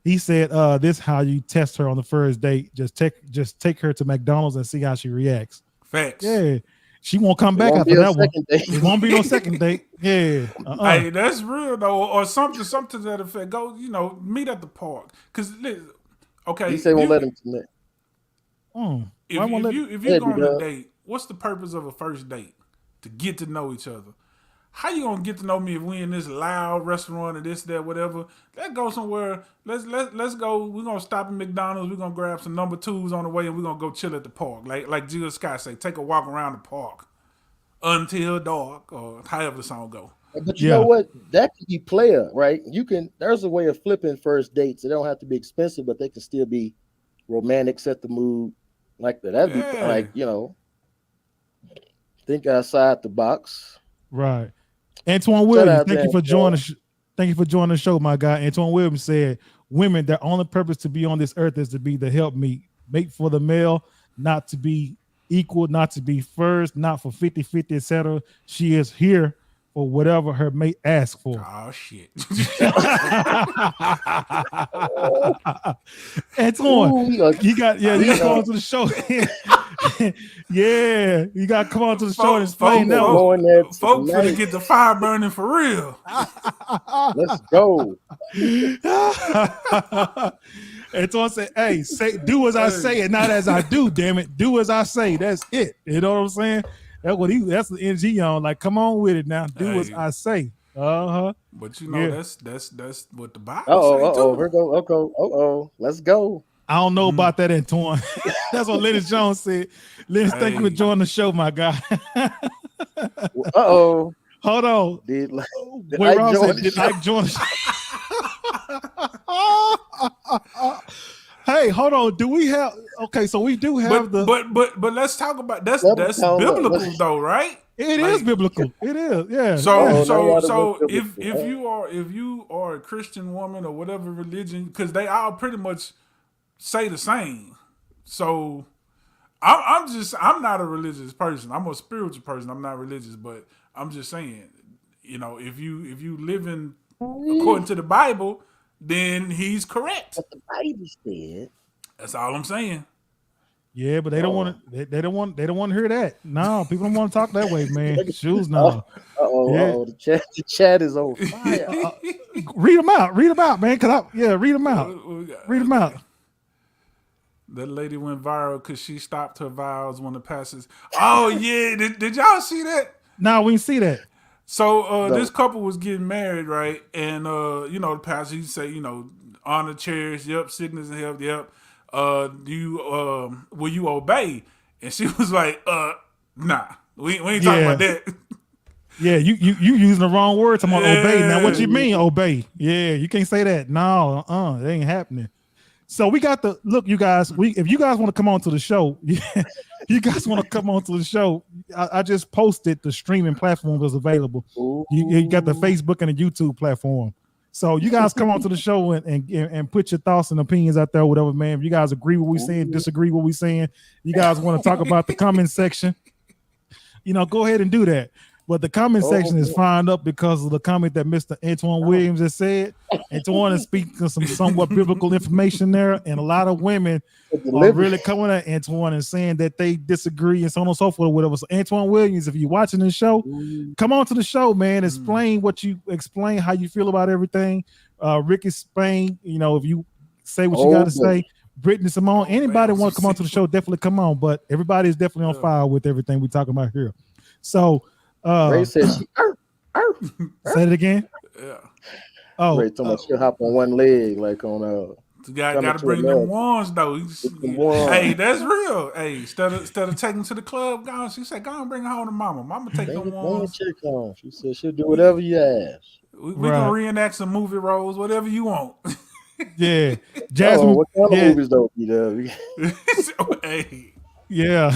B: he said, this how you test her on the first date. Just take her to McDonald's and see how she reacts.
C: Facts.
B: Yeah. She won't come back after that one. It won't be no second date. Yeah.
C: Hey, that's real though, or something to that effect. Go, meet at the park. Cause okay.
D: He said won't let him commit.
C: If you go on a date, what's the purpose of a first date? To get to know each other. How you gonna get to know me if we in this loud restaurant or this, that, whatever? Let's go somewhere. Let's go. We're gonna stop at McDonald's. We're gonna grab some number 2s on the way, and we're gonna go chill at the park. Like Jill Scott say, take a walk around the park until dark, or however the song go.
D: But you know what? That can be player, right? There's a way of flipping first dates. They don't have to be expensive, but they can still be romantic, set the mood like that. That'd be like, think outside the box.
B: Right. Antoine Williams, thank you for joining the show, my guy. Antoine Williams said, women, their only purpose to be on this earth is to be the helpmeet. Mate for the male, not to be equal, not to be first, not for 50-50, etc. She is here for whatever her mate asks for.
C: Oh, shit.
B: Antoine, you got come on to the show. Yeah, you got to come on to the show and explain that.
C: Folks gonna get the fire burning for real.
D: Let's go.
B: Antoine said, hey, do as I say and not as I do, damn it. Do as I say. That's it. You know what I'm saying? That's the energy on. Like, come on with it now. Do as I say.
C: But that's what the Bible say too.
D: Here go. Let's go.
B: I don't know about that, Antoine. That's what Lennox Jones said. Lennox, thank you for joining the show, my guy.
D: Uh-oh.
B: Hold on.
D: Did
B: Ike join the show? Hey, hold on. Do we have? Okay, so we do have
C: but let's talk about that's biblical though, right?
B: It is biblical. It is, yeah.
C: So if you are a Christian woman or whatever religion, because they all pretty much say the same. So I'm not a religious person. I'm a spiritual person. I'm not religious, but I'm just saying, if you live in according to the Bible, then he's correct.
D: What the Bible said.
C: That's all I'm saying.
B: Yeah, but they don't want to. They don't want to hear that. No, people don't want to talk that way, man. Shoes, no.
D: The chat is on fire.
B: Read them out, man. Read them out. Read them out.
C: That lady went viral because she stopped her vows when the pastors. Oh yeah, did y'all see that?
B: No, we didn't see that.
C: So this couple was getting married, right? And the pastor he say, honor, cherish, yep, sickness and health, yep. Will you obey? And she was like, nah, we ain't talking about that.
B: Yeah, you using the wrong words. I'm gonna obey. Now, what you mean obey? Yeah, you can't say that. No, it ain't happening. So we got look, you guys. If you guys want to come on to the show, you guys want to come on to the show. I just posted the streaming platform that's available. You got the Facebook and the YouTube platform. So you guys come on to the show and put your thoughts and opinions out there, whatever, man. If you guys agree with what we're saying, disagree with what we're saying, you guys want to talk about the comment section, go ahead and do that. But the comment section is fired up because of the comment that Mr. Antoine Williams has said. Antoine is speaking some somewhat biblical information there, and a lot of women are really coming at Antoine and saying that they disagree and so on and so forth, whatever. So Antoine Williams, if you're watching this show, come on to the show, man. Explain how you feel about everything. Ricky Spain, if you say what you got to say. Brittany Simone, anybody want to come on to the show, definitely come on. But everybody is definitely on fire with everything we're talking about here. So.
D: Ray said she
B: say it again.
C: Yeah.
B: Oh,
D: Ray told me she'll hop on one leg like on
C: gotta bring them wands though. Hey, that's real. Hey, instead of taking to the club, she said, "Go and bring her home to mama. Mama take them wands."
D: She said she'll do whatever you ask.
C: We can reenact some movie roles, whatever you want.
B: Yeah, Jasmine.
D: What kind of movies though?
C: Hey.
B: Yeah.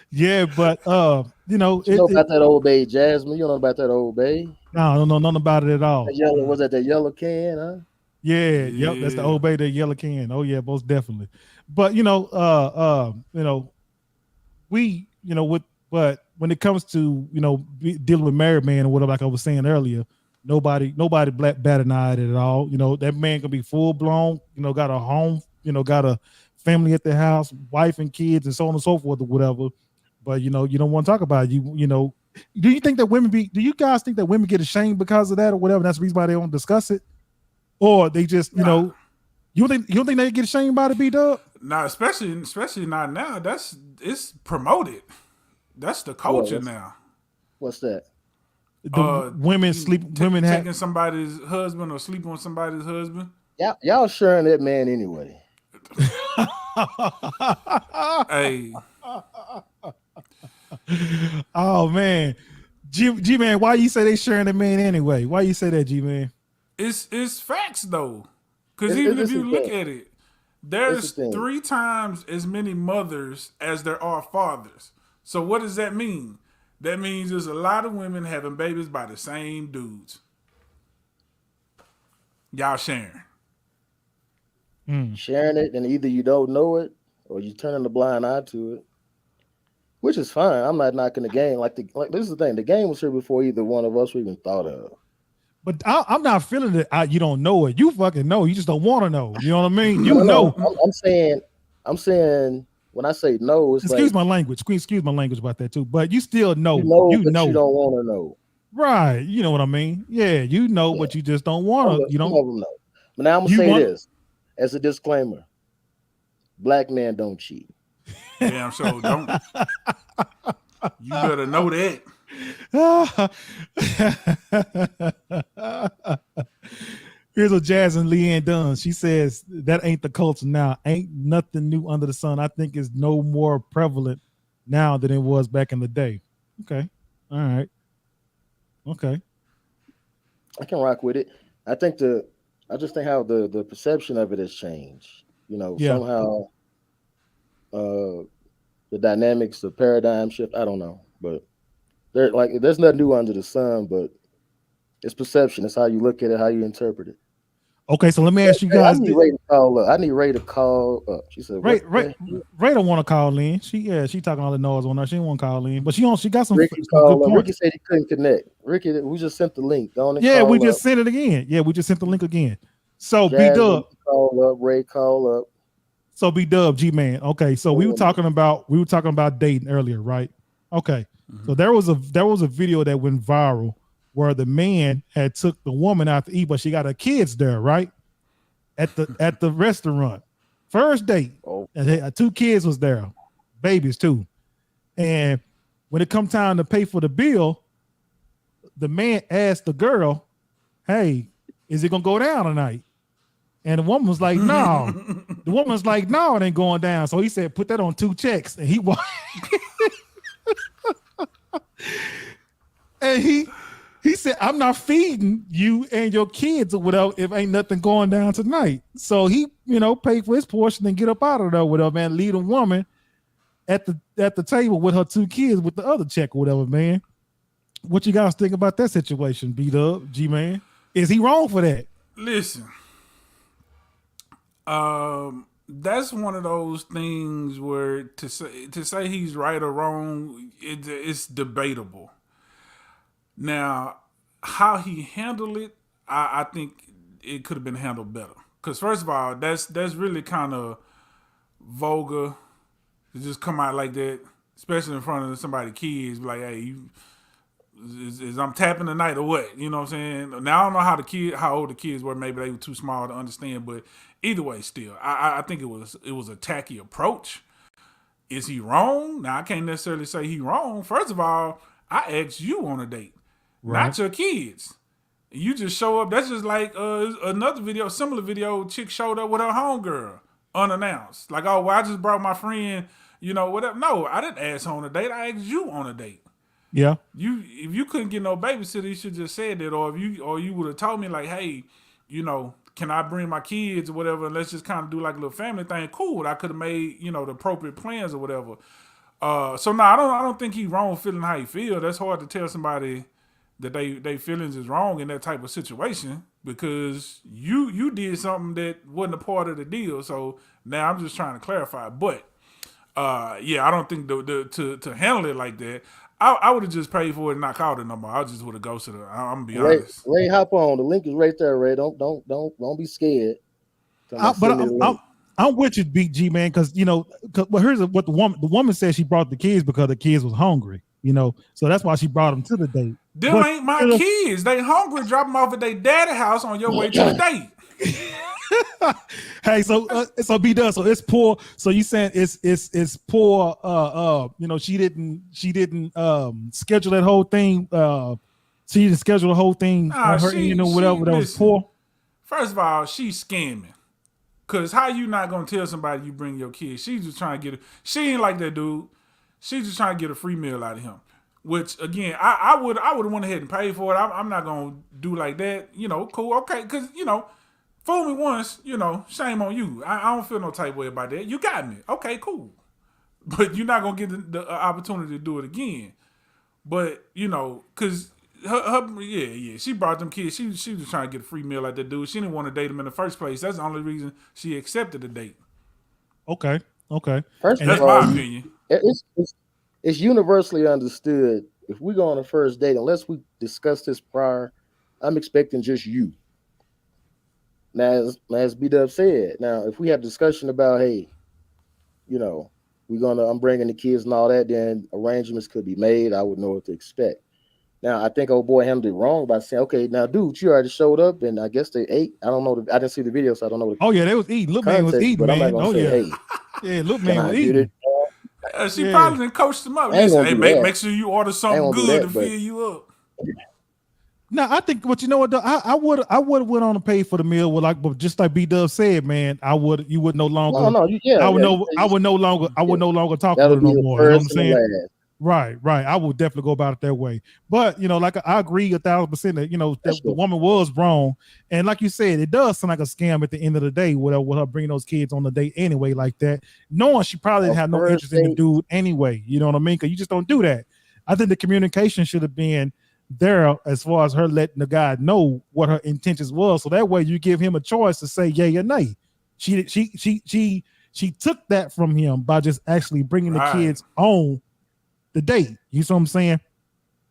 B: Yeah, but
D: you know about that Old Bay, Jasmine. You don't know about that Old Bay?
B: No, I don't know nothing about it at all.
D: Was that the yellow can, huh?
B: Yeah, yep, that's the Old Bay, the yellow can. Oh yeah, most definitely. But but when it comes to dealing with married man or whatever, like I was saying earlier, nobody bat an eye at it at all. That man can be full blown, got a home, got a family at the house, wife and kids, and so on and so forth, or whatever. But you don't want to talk about it. Do you think that do you guys think that women get ashamed because of that or whatever? That's the reason why they don't discuss it, or they just you don't think they get ashamed by it, B-Dub?
C: No, especially not now. It's promoted. That's the culture now.
D: What's that?
B: Women
C: taking somebody's husband or sleeping with somebody's husband.
D: Y'all sharing that man anyway.
C: Hey.
B: Oh man, G man, why you say they sharing the man anyway? Why you say that, G man?
C: It's facts though, because even if you look at it, there's 3 times as many mothers as there are fathers. So what does that mean? That means there's a lot of women having babies by the same dudes. Y'all sharing.
D: Sharing it, and either you don't know it or you turning the blind eye to it, which is fine. I'm not knocking the game. Like this is the thing. The game was here before either one of us even thought of.
B: But I'm not feeling it. You don't know it. You fucking know. You just don't want to know. You know what I mean? You know.
D: I'm saying when I say no, it's
B: excuse my language. Excuse my language about that too. But you still know.
D: You know. You don't want to know.
B: Right. You know what I mean? Yeah. You know, but you just don't want to. You don't
D: know. But now I'm gonna say this as a disclaimer: black men don't cheat.
C: Damn sure don't. You better know that.
B: Here's what Jazz and Leanne done. She says that ain't the culture now. Ain't nothing new under the sun. I think it's no more prevalent now than it was back in the day. Okay. All right. Okay.
D: I can rock with it. I just think how the perception of it has changed. Somehow the dynamics, the paradigm shift. I don't know, but there's nothing new under the sun. But it's perception. It's how you look at it, how you interpret it.
B: Okay, so let me ask you guys.
D: I need Ray to call up. I need Ray to call up. She said,
B: Ray don't want to call in. She talking all the noise on her. She don't want to call in, but she got some.
D: Ricky called up. Ricky said he couldn't connect. Ricky, we just sent the link.
B: We just sent it again. Yeah, we just sent the link again. So
D: Jazz,
B: B-Dub
D: call up. Ray call up.
B: So B-Dub, G-Man. Okay, so we were talking about dating earlier, right? Okay, so there was a video that went viral where the man had took the woman out to eat, but she got her kids there, right? At the restaurant. First date. Oh. And 2 kids was there, babies too. And when it come time to pay for the bill, the man asked the girl, "Hey, is it gonna go down tonight?" And the woman was like, "No." The woman's like, "No, it ain't going down." So he said, "Put that on 2 checks." And he said, "I'm not feeding you and your kids or whatever if ain't nothing going down tonight." So he, paid for his portion and get up out of there, whatever, man. Leave the woman at the table with her 2 kids with the other check or whatever, man. What you guys think about that situation, B-Dub, G-Man? Is he wrong for that?
C: Listen, that's one of those things where to say he's right or wrong, it's debatable. Now, how he handled it, I think it could have been handled better. Because first of all, that's really kind of vulgar to just come out like that, especially in front of somebody's kids. Be like, "Hey, is I'm tapping tonight or what?" You know what I'm saying? Now I don't know how old the kids were. Maybe they were too small to understand. But either way, still, I think it was a tacky approach. Is he wrong? Now I can't necessarily say he wrong. First of all, I asked you on a date. Right. Not your kids. You just show up. That's just like another video, similar video. Chick showed up with her homegirl unannounced. Like, "Oh, well, I just brought my friend, whatever." No, I didn't ask her on a date. I asked you on a date.
B: Yeah.
C: If you couldn't get no babysitter, you should just said that. Or you would have told me like, "Hey, can I bring my kids or whatever? And let's just kind of do like a little family thing." Cool. I could have made the appropriate plans or whatever. So no, I don't think he's wrong feeling how he feel. That's hard to tell somebody that they feelings is wrong in that type of situation because you did something that wasn't a part of the deal. So now I'm just trying to clarify. But I don't think to handle it like that, I would have just paid for it and not called it no more. I just would have ghosted her. I'm gonna be honest.
D: Ray, hop on. The link is right there, Ray. Don't be scared.
B: I'm with you, Big G, man, because but here's what the woman said. She brought the kids because the kids was hungry. So that's why she brought them to the date.
C: Them ain't my kids. They hungry. Drop them off at their daddy house on your way to the date.
B: Hey, so B-Dub, so it's poor. So you saying it's poor? She didn't schedule that whole thing. She didn't schedule the whole thing on her end or whatever. That was poor.
C: First of all, she's scamming. Cause how you not gonna tell somebody you bring your kids? She's just trying to she ain't like that dude. She's just trying to get a free meal out of him. Which again, I would have went ahead and paid for it. I'm not gonna do like that. Cool, okay, because fool me once, shame on you. I don't feel no type way about that. You got me, okay, cool. But you're not gonna get the opportunity to do it again. But because she brought them kids. She was trying to get a free meal like that dude. She didn't want to date him in the first place. That's the only reason she accepted the date.
B: Okay.
D: That's
C: my opinion.
D: It's universally understood. If we go on a first date, unless we discuss this prior, I'm expecting just you. Now, as B-Dub said, now if we have discussion about, hey, I'm bringing the kids and all that, then arrangements could be made. I would know what to expect. Now, I think old boy handled it wrong by saying, "Okay, now, dude, you already showed up, and I guess they ate." I don't know. I didn't see the video, so I don't know.
B: They was eating. Look, man was eating,
D: but
B: man.
D: I'm not gonna say, "Hey,
B: yeah, look, man was eating."
C: She probably didn't coach them up. Hey, make sure you order something good to fill you up.
B: No, I think what you know what though, I would have went on and paid for the meal with but just like B Dub said, man, you would no longer
D: No,
B: I would
D: yeah.
B: I would no longer talk
D: That'll
B: with her
D: be
B: no
D: the
B: more. You know what I'm
D: first and the
B: saying?
D: last.
B: Right. I would definitely go about it that way. But like I agree 1,000% that that the woman was wrong. And like you said, it does sound like a scam at the end of the day with her bringing those kids on the date anyway, like that, knowing she probably had no interest in the dude anyway. You know what I mean? Because you just don't do that. I think the communication should have been there as far as her letting the guy know what her intentions was, so that way you give him a choice to say yay or nay. She took that from him by just actually bringing the kids on the date. You see what I'm saying?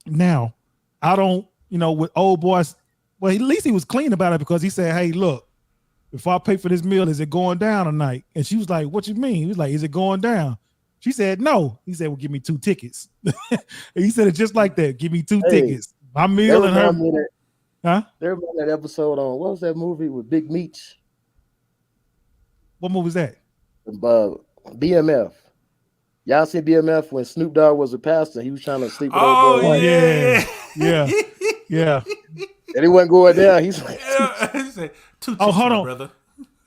B: Now, I don't, with old boys, well, at least he was clean about it because he said, hey, look, if I pay for this meal, is it going down tonight? And she was like, what you mean? He was like, is it going down? She said, no. He said, well, give me 2 tickets. He said it just like that. Give me 2 tickets. My meal and her.
D: They remember that episode on, what was that movie with Big Meech?
B: What movie was that?
D: BMF. Y'all see BMF when Snoop Dogg was a pastor? He was trying to sleep with old boy.
B: Yeah.
D: And he wasn't going down. He's like,
C: he said, 2 tickets,
B: hold on,
C: brother.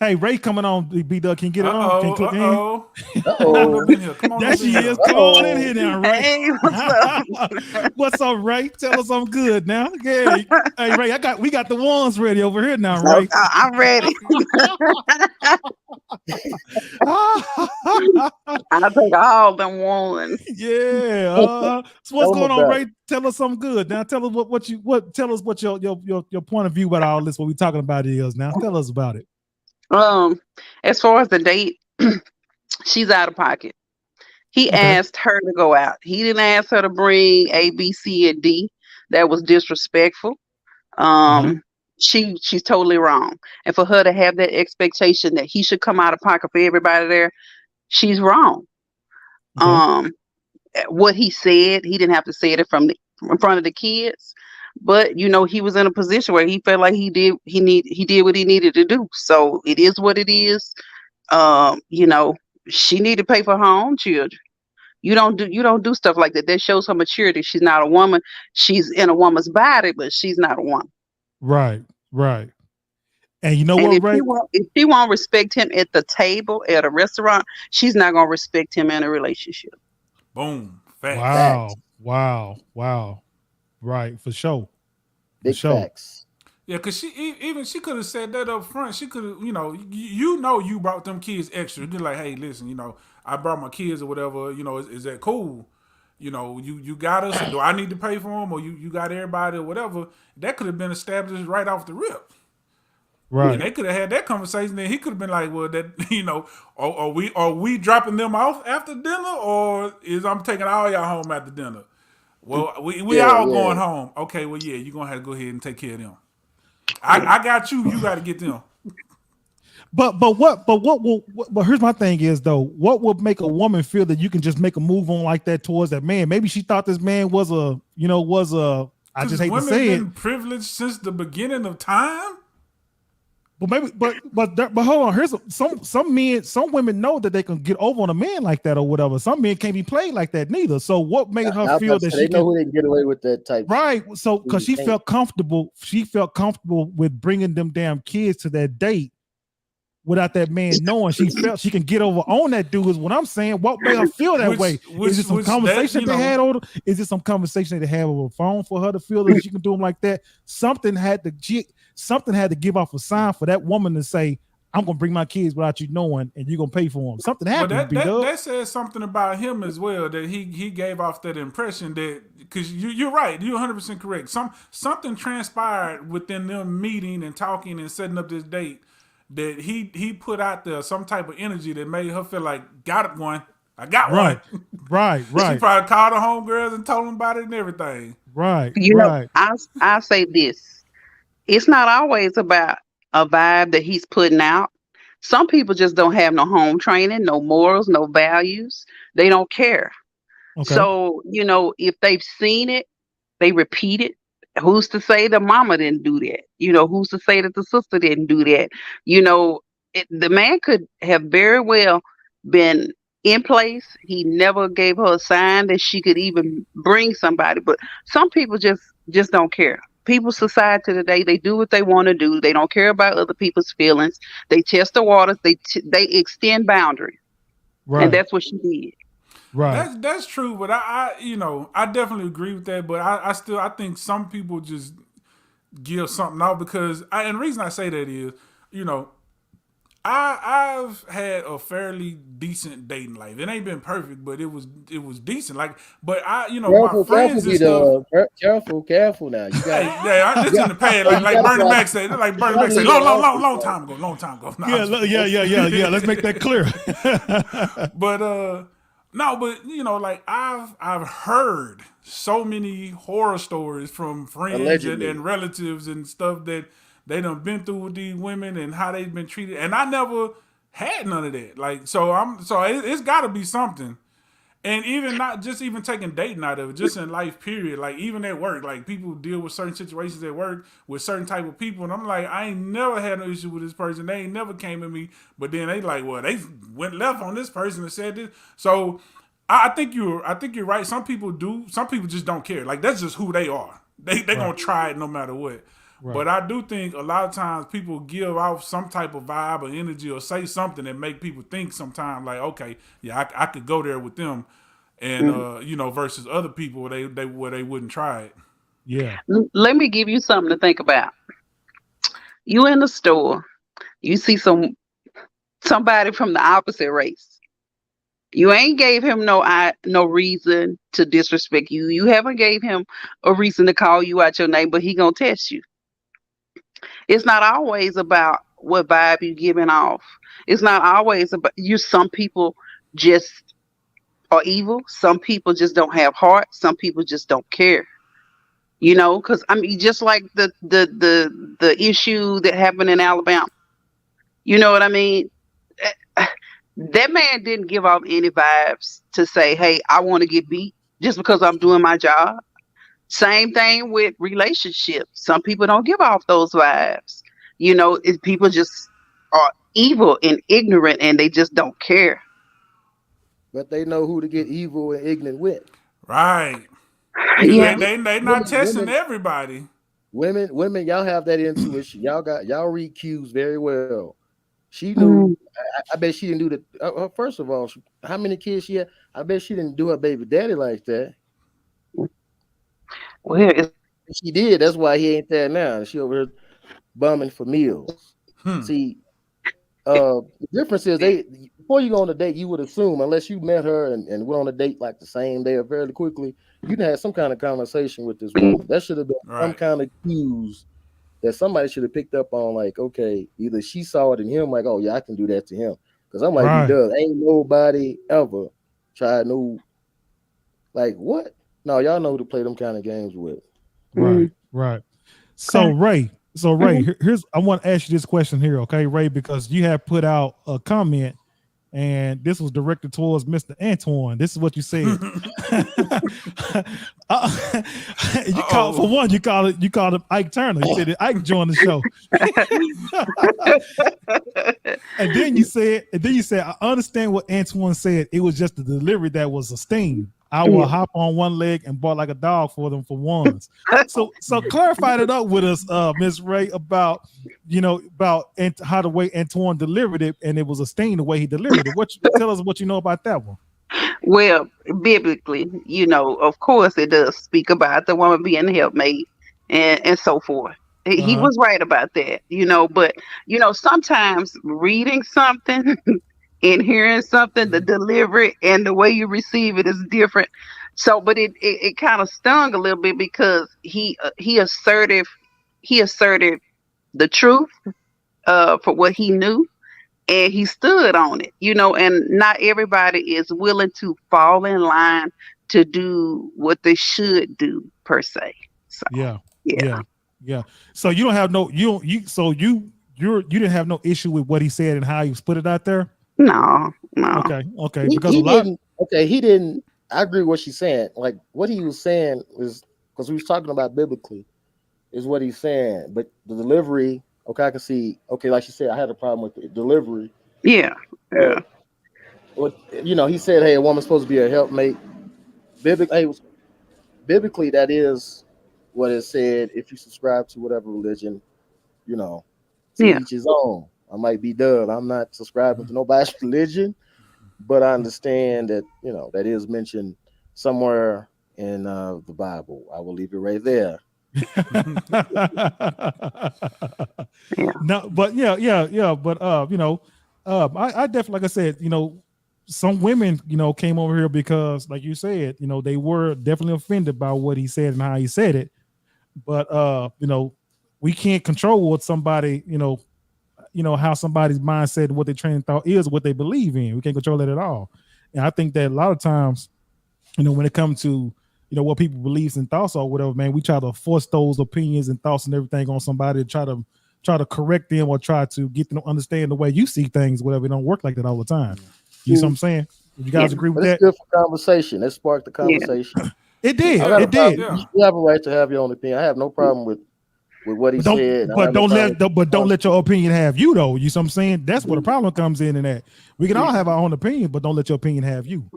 B: Hey, Ray coming on. B-Dub, can you get it on? Can you click in?
C: Come on in here.
B: There she is. Come on in here now, Ray.
E: Hey, what's up?
B: What's up, Ray? Tell us something good now. Yeah. Hey, Ray, we got the ones ready over here now, Ray.
E: I'm ready. I'll take all them ones.
B: Yeah. So what's going on, Ray? Tell us something good. Now tell us tell us what your point of view about all this, what we're talking about is now. Tell us about it.
E: As far as the date, she's out of pocket. He asked her to go out. He didn't ask her to bring A, B, C, and D. That was disrespectful. She's totally wrong. And for her to have that expectation that he should come out of pocket for everybody there, she's wrong. What he said, he didn't have to say it in front of the kids. But he was in a position where he felt like he did what he needed to do. So it is what it is. She need to pay for her own children. You don't do stuff like that. That shows her maturity. She's not a woman. She's in a woman's body, but she's not a woman.
B: Right. And you know what, Ray?
E: If she won't respect him at the table at a restaurant, she's not gonna respect him in a relationship.
C: Boom. Facts.
B: Wow. Right, for sure.
D: Big facts.
C: Yeah, because she could have said that up front. She could have, you brought them kids extra. You're like, hey, listen, I brought my kids or whatever. Is that cool? You got us. Or do I need to pay for them, or you got everybody or whatever? That could have been established right off the rip.
B: Right.
C: And they could have had that conversation. Then he could have been like, well, that are we dropping them off after dinner, or is I'm taking all y'all home after dinner? Well, we all going home. Okay, well, yeah, you're going to have to go ahead and take care of them. I got you. You got to get them.
B: But here's my thing is, though, what would make a woman feel that you can just make a move on like that towards that man? Maybe she thought this man was I just hate to say it.
C: Women been privileged since the beginning of time.
B: But hold on. Here's some men, some women know that they can get over on a man like that or whatever. Some men can't be played like that neither. So what made her feel that
D: they know who they can get away with that type?
B: Right. So because she felt comfortable with bringing them damn kids to that date without that man knowing. She felt she can get over on that dude. Is what I'm saying. What made her feel that way? Is it some conversation they had over? Is it some conversation they had over the phone for her to feel that she can do them like that? Something had to give off a sign for that woman to say, I'm gonna bring my kids without you knowing, and you're gonna pay for them. Something happened.
C: That says something about him as well, that he gave off that impression that, because you're right, you're 100% correct. Something transpired within them meeting and talking and setting up this date that he put out there some type of energy that made her feel like, got one. I got one.
B: Right.
C: She probably called her homegirls and told them about it and everything.
B: Right.
E: I say this. It's not always about a vibe that he's putting out. Some people just don't have no home training, no morals, no values. They don't care. Okay. So, if they've seen it, they repeat it. Who's to say the mama didn't do that? Who's to say that the sister didn't do that? The man could have very well been in place. He never gave her a sign that she could even bring somebody. But some people just don't care. people's society today, they do what they want to do. They don't care about other people's feelings. They test the waters. They extend boundaries, and that's what she did.
B: Right.
C: That's true, but I definitely agree with that. But I think some people just give something out because and the reason I say that is, I've had a fairly decent dating life. It ain't been perfect, but it was decent. Like, but my friends and stuff.
D: Careful now. You got
C: yeah, this in the past. Like Bernie Mac said, long time ago. No,
B: yeah. Let's make that clear.
C: But no, but like I've heard so many horror stories from friends and relatives and stuff that they done been through with these women and how they've been treated, and I never had none of that. Like, so it's got to be something, and even not just even taking dating out of it, just in life, period. Like even at work, like people deal with certain situations at work with certain type of people, and I'm like, I ain't never had no issue with this person. They ain't never came at me, but then they like, well, they went left on this person and said this. So I think you're right. Some people do. Some people just don't care. Like that's just who they are. They gonna try it no matter what. Right. But I do think a lot of times people give off some type of vibe or energy or say something that make people think sometimes like, okay, yeah, I could go there with them, and versus other people where they wouldn't try it.
B: Yeah.
E: Let me give you something to think about. You in the store, you see somebody from the opposite race. You ain't gave him no reason to disrespect you. You haven't gave him a reason to call you out your name, but he gonna test you. It's not always about what vibe you giving off. It's not always about you. Some people just are evil. Some people just don't have heart. Some people just don't care. Because I mean, just like the issue that happened in Alabama. You know what I mean? That man didn't give off any vibes to say, "Hey, I want to get beat just because I'm doing my job." Same thing with relationships. Some people don't give off those vibes. People just are evil and ignorant and they just don't care.
D: But they know who to get evil and ignorant with.
C: Right.
E: Yeah.
C: They not testing everybody.
D: Women, y'all have that intuition. Y'all read cues very well. She knew. I bet she didn't do the. First of all, how many kids she had? I bet she didn't do her baby daddy like that.
E: Well,
D: she did. That's why he ain't there now. She over here bumming for meals. See, the difference is before you go on a date, you would assume, unless you met her and went on a date like the same day or fairly quickly, you'd have some kind of conversation with this woman. That should have been some kind of cues that somebody should have picked up on. Like, okay, either she saw it in him, like, oh yeah, I can do that to him. Because I'm like, he does. Ain't nobody ever tried like what? No, y'all know who to play them kind of games with.
B: Right. So Ray, here's I want to ask you this question here, okay, Ray, because you have put out a comment and this was directed towards Mr. Antoine. This is what you said. You called him Ike Turner. You said Ike joined the show. and then you said, I understand what Antoine said. It was just the delivery that was a sting. I will hop on one leg and bark like a dog for them for ones. So clarify that up with us, Ms. Ray, about how the way Antoine delivered it, and it was a sting the way he delivered it. Tell us what you know about that one.
E: Well, biblically, of course it does speak about the woman being the helpmate and so forth. He was right about that, but sometimes reading something and hearing something, the delivery and the way you receive it is different. So, but it kind of stung a little bit because he asserted the truth for what he knew, and he stood on it, and not everybody is willing to fall in line to do what they should do per se. So,
B: yeah. So you don't have you didn't have no issue with what he said and how he was put it out there.
E: No.
B: Okay.
D: He didn't. I agree with what she's saying. Like what he was saying is because he was talking about biblically, is what he's saying. But the delivery, okay, I can see. Okay, like she said, I had a problem with the delivery.
E: Yeah.
D: He said, "Hey, a woman's supposed to be a helpmate." Biblically, that is what it said. If you subscribe to whatever religion, you know, to
E: Yeah.
D: each his own. I might be Doug. I'm not subscribing to nobody's religion, but I understand that that is mentioned somewhere in the Bible. I will leave it right there.
E: Yeah.
B: No, but yeah. But I definitely, like I said, some women, came over here because, like you said, they were definitely offended by what he said and how he said it. But we can't control what somebody, how somebody's mindset and what their training thought is, what they believe in. We can't control that at all. And I think that a lot of times, when it comes to what people believes and thoughts or whatever, man, we try to force those opinions and thoughts and everything on somebody to try to correct them or try to get them to understand the way you see things. Whatever, it don't work like that all the time. You see what I'm saying? You guys agree with
D: But it's
B: that?
D: good for conversation. It sparked the conversation.
B: It did.
D: I got a
B: It did.
D: problem. You have a right to have your own opinion. I have no problem with what he said.
B: But don't let your opinion have you though. You see what I'm saying? That's where the problem comes in that. We can all have our own opinion, but don't let your opinion have you.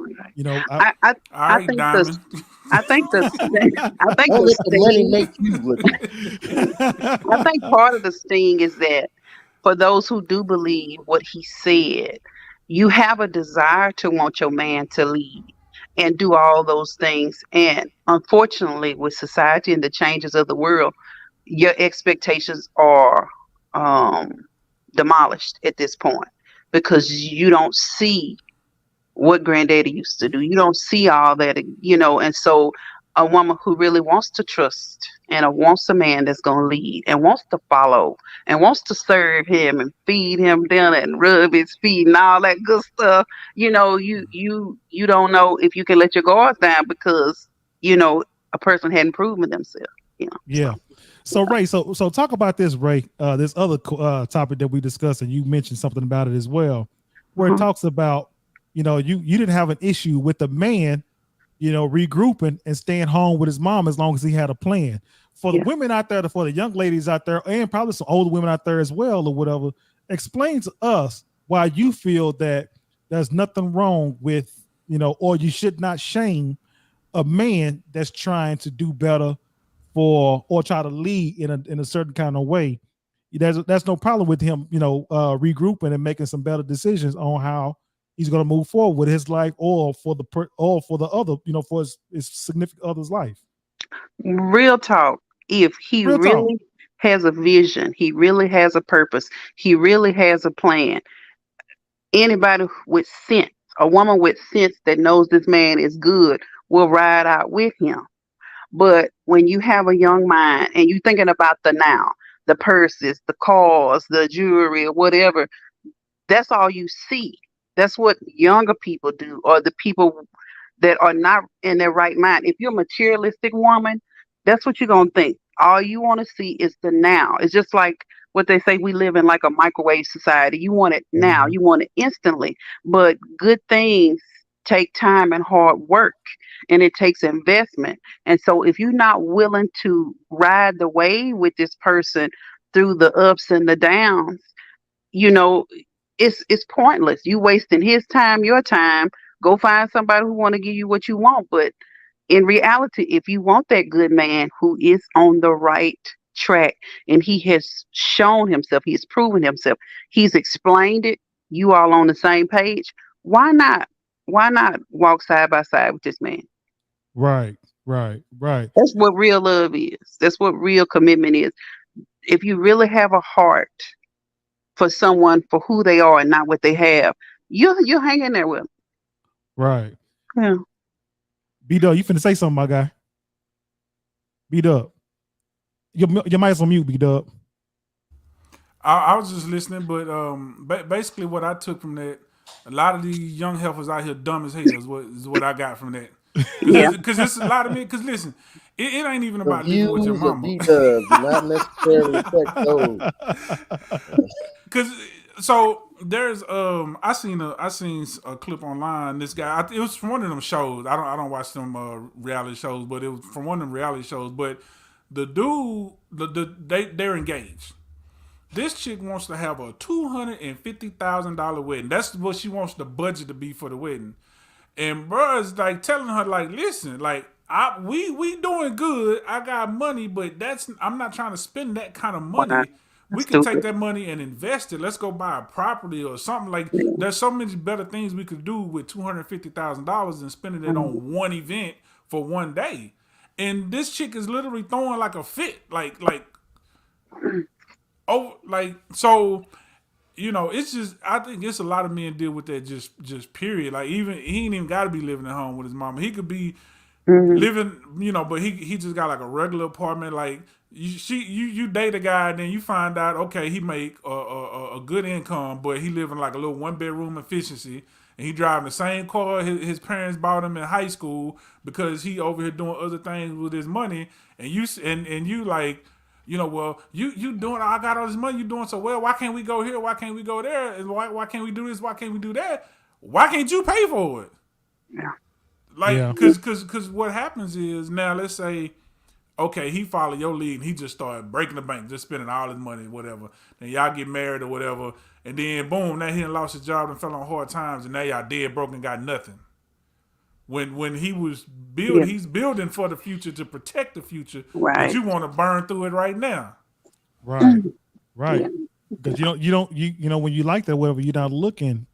E: I
C: All
E: think
C: right,
E: the
C: Diamond.
E: I think the I think
D: Don't
E: the
D: let the money
E: sting,
D: make you look.
E: I think part of the sting is that for those who do believe what he said, you have a desire to want your man to lead and do all those things. And unfortunately, with society and the changes of the world, your expectations are um, demolished at this point because you don't see what granddaddy used to do. You don't see all that, and so a woman who really wants to trust and wants a man that's going to lead and wants to follow and wants to serve him and feed him dinner and rub his feet and all that good stuff, you don't know if you can let your guards down because, a person hadn't proven themselves.
B: Yeah. So Ray, so talk about this, Ray. This other topic that we discussed, and you mentioned something about it as well, where it talks about, you didn't have an issue with the man, regrouping and staying home with his mom as long as he had a plan. For the women out there, for the young ladies out there, and probably some older women out there as well, or whatever, explain to us why you feel that there's nothing wrong with, or you should not shame a man that's trying to do better or try to lead in a certain kind of way. That's no problem with him, regrouping and making some better decisions on how he's going to move forward with his life or for the other, for his significant other's life.
E: Real talk. If he
B: Real talk.
E: really has a vision, he really has a purpose, he really has a plan. Anybody with sense, a woman with sense that knows this man is good, will ride out with him. But when you have a young mind and you're thinking about the now, the purses, the cars, the jewelry, or whatever, that's all you see. That's what younger people do, or the people that are not in their right mind. If you're a materialistic woman, that's what you're going to think. All you want to see is the now. It's just like what they say, we live in like a microwave society. You want it now, you want it instantly. But good things take time and hard work, and it takes investment. And so if you're not willing to ride the wave with this person through the ups and the downs, it's pointless. You wasting his time, your time. Go find somebody who want to give you what you want. But in reality, if you want that good man who is on the right track and he has shown himself, he's proven himself, he's explained it, you all on the same page, why not? Why not walk side by side with this man?
B: Right.
E: That's what real love is. That's what real commitment is. If you really have a heart for someone for who they are and not what they have, you'll hang in there with them.
B: Right.
E: Yeah.
B: B-Dub, you finna say something, my guy. B-Dub. Your mic's on mute, B-Dub.
C: I was just listening, but basically what I took from that, a lot of these young heifers out here dumb as hell is what I got from that. Because it's a lot of men. Because listen, it ain't even about living with your mama.
D: The views of B-Dub do not necessarily affect those.
C: Because so there's I seen a clip online. This guy, it was from one of them shows. I don't watch them reality shows, but it was from one of them reality shows. But the dude, they're engaged. This chick wants to have a $250,000 wedding. That's what she wants the budget to be for the wedding. And bruh is like telling her, like, listen, like, We doing good. I got money, but I'm not trying to spend that kind of
E: Wow,
C: money. We
E: that's
C: could take
E: stupid.
C: that money and invest it. Let's go buy a property or something like.
E: Yeah.
C: There's so many better things we could do with $250,000 than spending it on one event for one day. And this chick is literally throwing like a fit, so. It's just I think it's a lot of men deal with that just period. Like even he ain't even got to be living at home with his mama. He could be living, but he just got like a regular apartment. Like you date a guy and then you find out okay he make a good income, but he living like a little 1-bedroom efficiency, and he driving the same car his parents bought him in high school because he over here doing other things with his money, and you like. Well, you doing, I got all this money, you doing so well. Why can't we go here? Why can't we go there? And why can't we do this? Why can't we do that? Why can't you pay for it?
E: Yeah.
C: Like, cause what happens is now let's say, okay, he followed your lead and he just started breaking the bank, just spending all his money, whatever. Then y'all get married or whatever, and then boom, now he done lost his job and fell on hard times, and now y'all dead broke and got nothing. When he was building, he's building for the future to protect the future,
E: Right.
C: but you want to burn through it right now.
B: Right. Because you don't when you like that, whatever, you're not looking,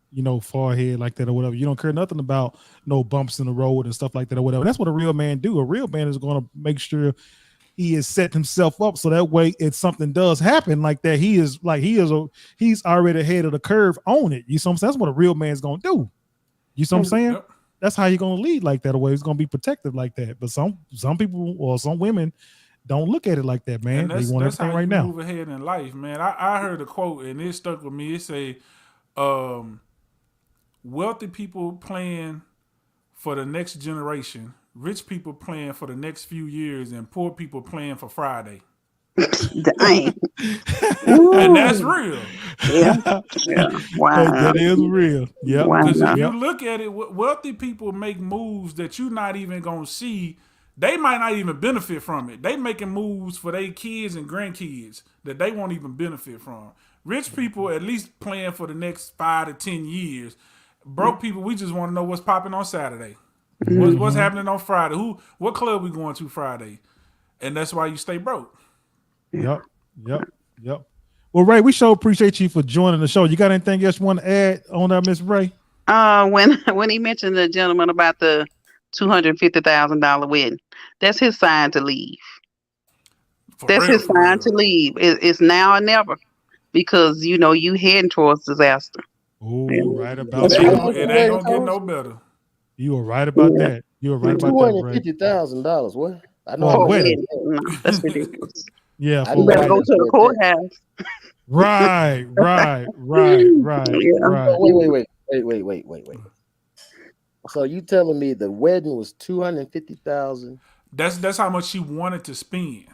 B: far ahead like that or whatever. You don't care nothing about no bumps in the road and stuff like that or whatever. That's what a real man do. A real man is going to make sure he has set himself up so that way if something does happen like that, he's already ahead of the curve on it. You see what I'm saying? That's what a real man's going to do. You see what I'm saying?
C: Yep.
B: That's how you're gonna lead like that away. He's gonna be protective like that. But some people or some women don't look at it like that, man. They want everything right now.
C: Move ahead in life, man. I heard a quote and it stuck with me. It say, wealthy people plan for the next generation, rich people plan for the next few years, and poor people plan for Friday.
E: Dang.
C: And that's real.
E: Yeah. Wow.
B: That is real. Yeah.
C: Because
E: Wow.
C: if you look at it, wealthy people make moves that you're not even going to see. They might not even benefit from it. They making moves for their kids and grandkids that they won't even benefit from. Rich people at least plan for the next 5 to 10 years. Broke people, we just want to know what's popping on Saturday. What's happening on Friday? What club we going to Friday? And that's why you stay broke.
B: Yep. Well, Ray, we sure appreciate you for joining the show. You got anything else you want to add on that, Miss Ray?
E: When he mentioned the gentleman about the $250,000 wedding, that's his sign to leave. That's his sign to leave. It's now or never, because you heading towards disaster.
B: Oh,
E: Yeah.
B: right about
C: It
B: that.
C: ain't gonna get no better.
B: You were right about that. You were right about that, Ray.
D: $250,000. What? I know.
B: For a
E: Oh,
B: wedding.
E: no, that's ridiculous.
B: Yeah.
D: I
E: You
B: For
E: better
B: a
E: go
B: wedding.
E: to the courthouse.
B: Right.
E: Yeah.
D: Wait. So you telling me the wedding was $250,000?
C: That's how much she wanted to spend.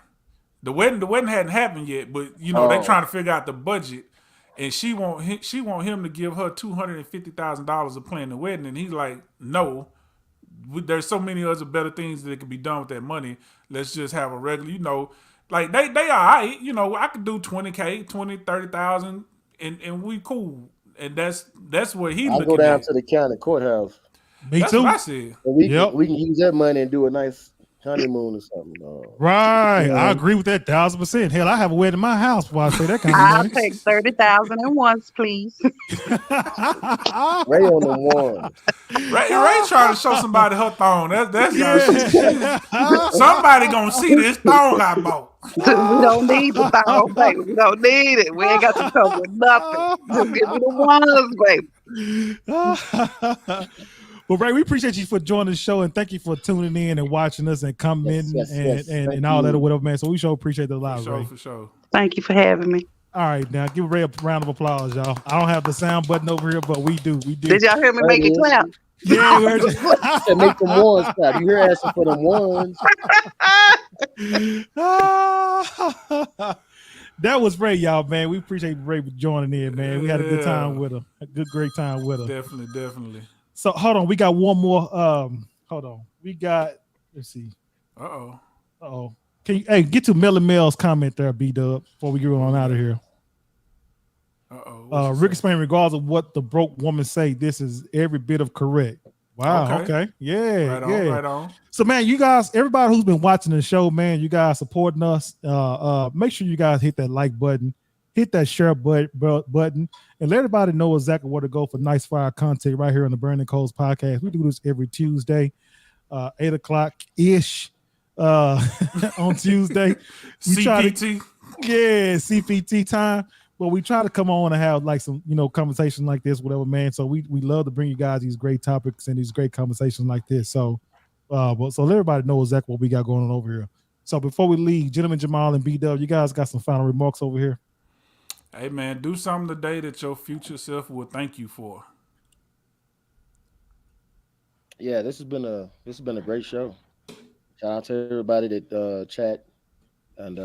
C: The wedding hadn't happened yet, but they trying to figure out the budget, and she want him to give her $250,000 to plan the wedding, and he's like, no, there's so many other better things that could be done with that money. Let's just have a regular, like they all right. I could do 20K, 20, 30,000, and we cool. And that's what he looking at.
D: I'll go down to the county courthouse.
B: Me too.
C: What I said.
D: And we can use that money and do a nice honeymoon or something.
B: Right. I agree with that 1,000%. Hell, I have a wedding in my house before I say that kind of
E: I'll
B: money.
E: take 30,000 at once, please.
D: Ray on the one.
C: Ray trying to show somebody her thong. Somebody gonna see this thong I bought.
E: We don't need the thong, baby. We don't need it. We ain't got to come with nothing. Just give me the ones, baby.
B: Well, Ray, we appreciate you for joining the show, and thank you for tuning in and watching us and commenting and all that or whatever, man. So we sure appreciate the live, Ray.
C: For sure.
E: Thank you for having me.
B: All right, now give Ray a round of applause, y'all. I don't have the sound button over here, but we do. We do.
E: Did y'all hear me make it clap?
B: Yeah, we're just...
D: To make them ones clap. You hear asking for them ones.
B: That was Ray, y'all, man. We appreciate Ray for joining in, man. We had a good time with her. Great time with her.
C: Definitely.
B: So hold on, we got one more. Hold on, let's see. Uh-oh. Can you get to Melly Mel's comment there, B-Dub, before we get on out of here? Rick explained, regardless of what the broke woman say, this is every bit of correct. Wow. Okay. Yeah.
C: Right on.
B: Yeah.
C: Right on.
B: So, man, you guys, everybody who's been watching the show, man, you guys supporting us. Make sure you guys hit that like button, hit that share button, and let everybody know exactly where to go for nice fire content right here on the Burning Coals podcast. We do this every Tuesday, 8 o'clock ish on Tuesday.
C: CPT.
B: CPT time. But we try to come on and have like some, conversation like this, whatever, man. So we love to bring you guys these great topics and these great conversations like this. So, so let everybody know exactly what we got going on over here. So before we leave, gentlemen Jamal and B-Dub, you guys got some final remarks over here.
C: Hey man, do something today that your future self will thank you for.
D: Yeah, this has been a great show. Shout out to everybody that chat, and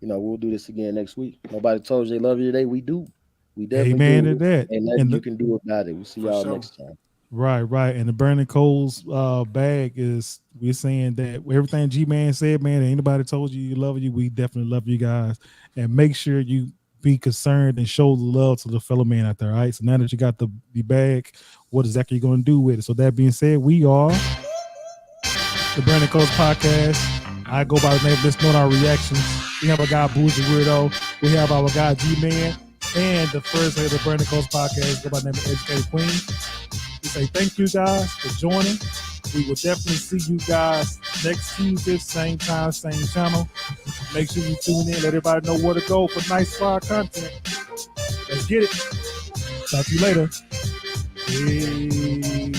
D: we'll do this again next week. Nobody told you they love you today. We do. We definitely
B: Amen
D: do.
B: to that.
D: And nothing you can do about it. We'll see y'all next time.
B: Right. And the Burning Coals bag is, we're saying that everything G-Man said, man, anybody told you love you, we definitely love you guys. And make sure you be concerned and show the love to the fellow man out there, all right? So now that you got the bag, what exactly you going to do with it? So that being said, we are the Burning Coals podcast. I go by the name of this, knowing our reactions. We have our guy Boozy Weirdo. We have our guy G-Man. And the first head of the Burning Coals podcast go by the name of Educated Queen. We say thank you guys for joining. We will definitely see you guys next Tuesday, same time, same channel. Make sure you tune in. Let everybody know where to go for nice fire content. Let's get it. Talk to you later. Peace.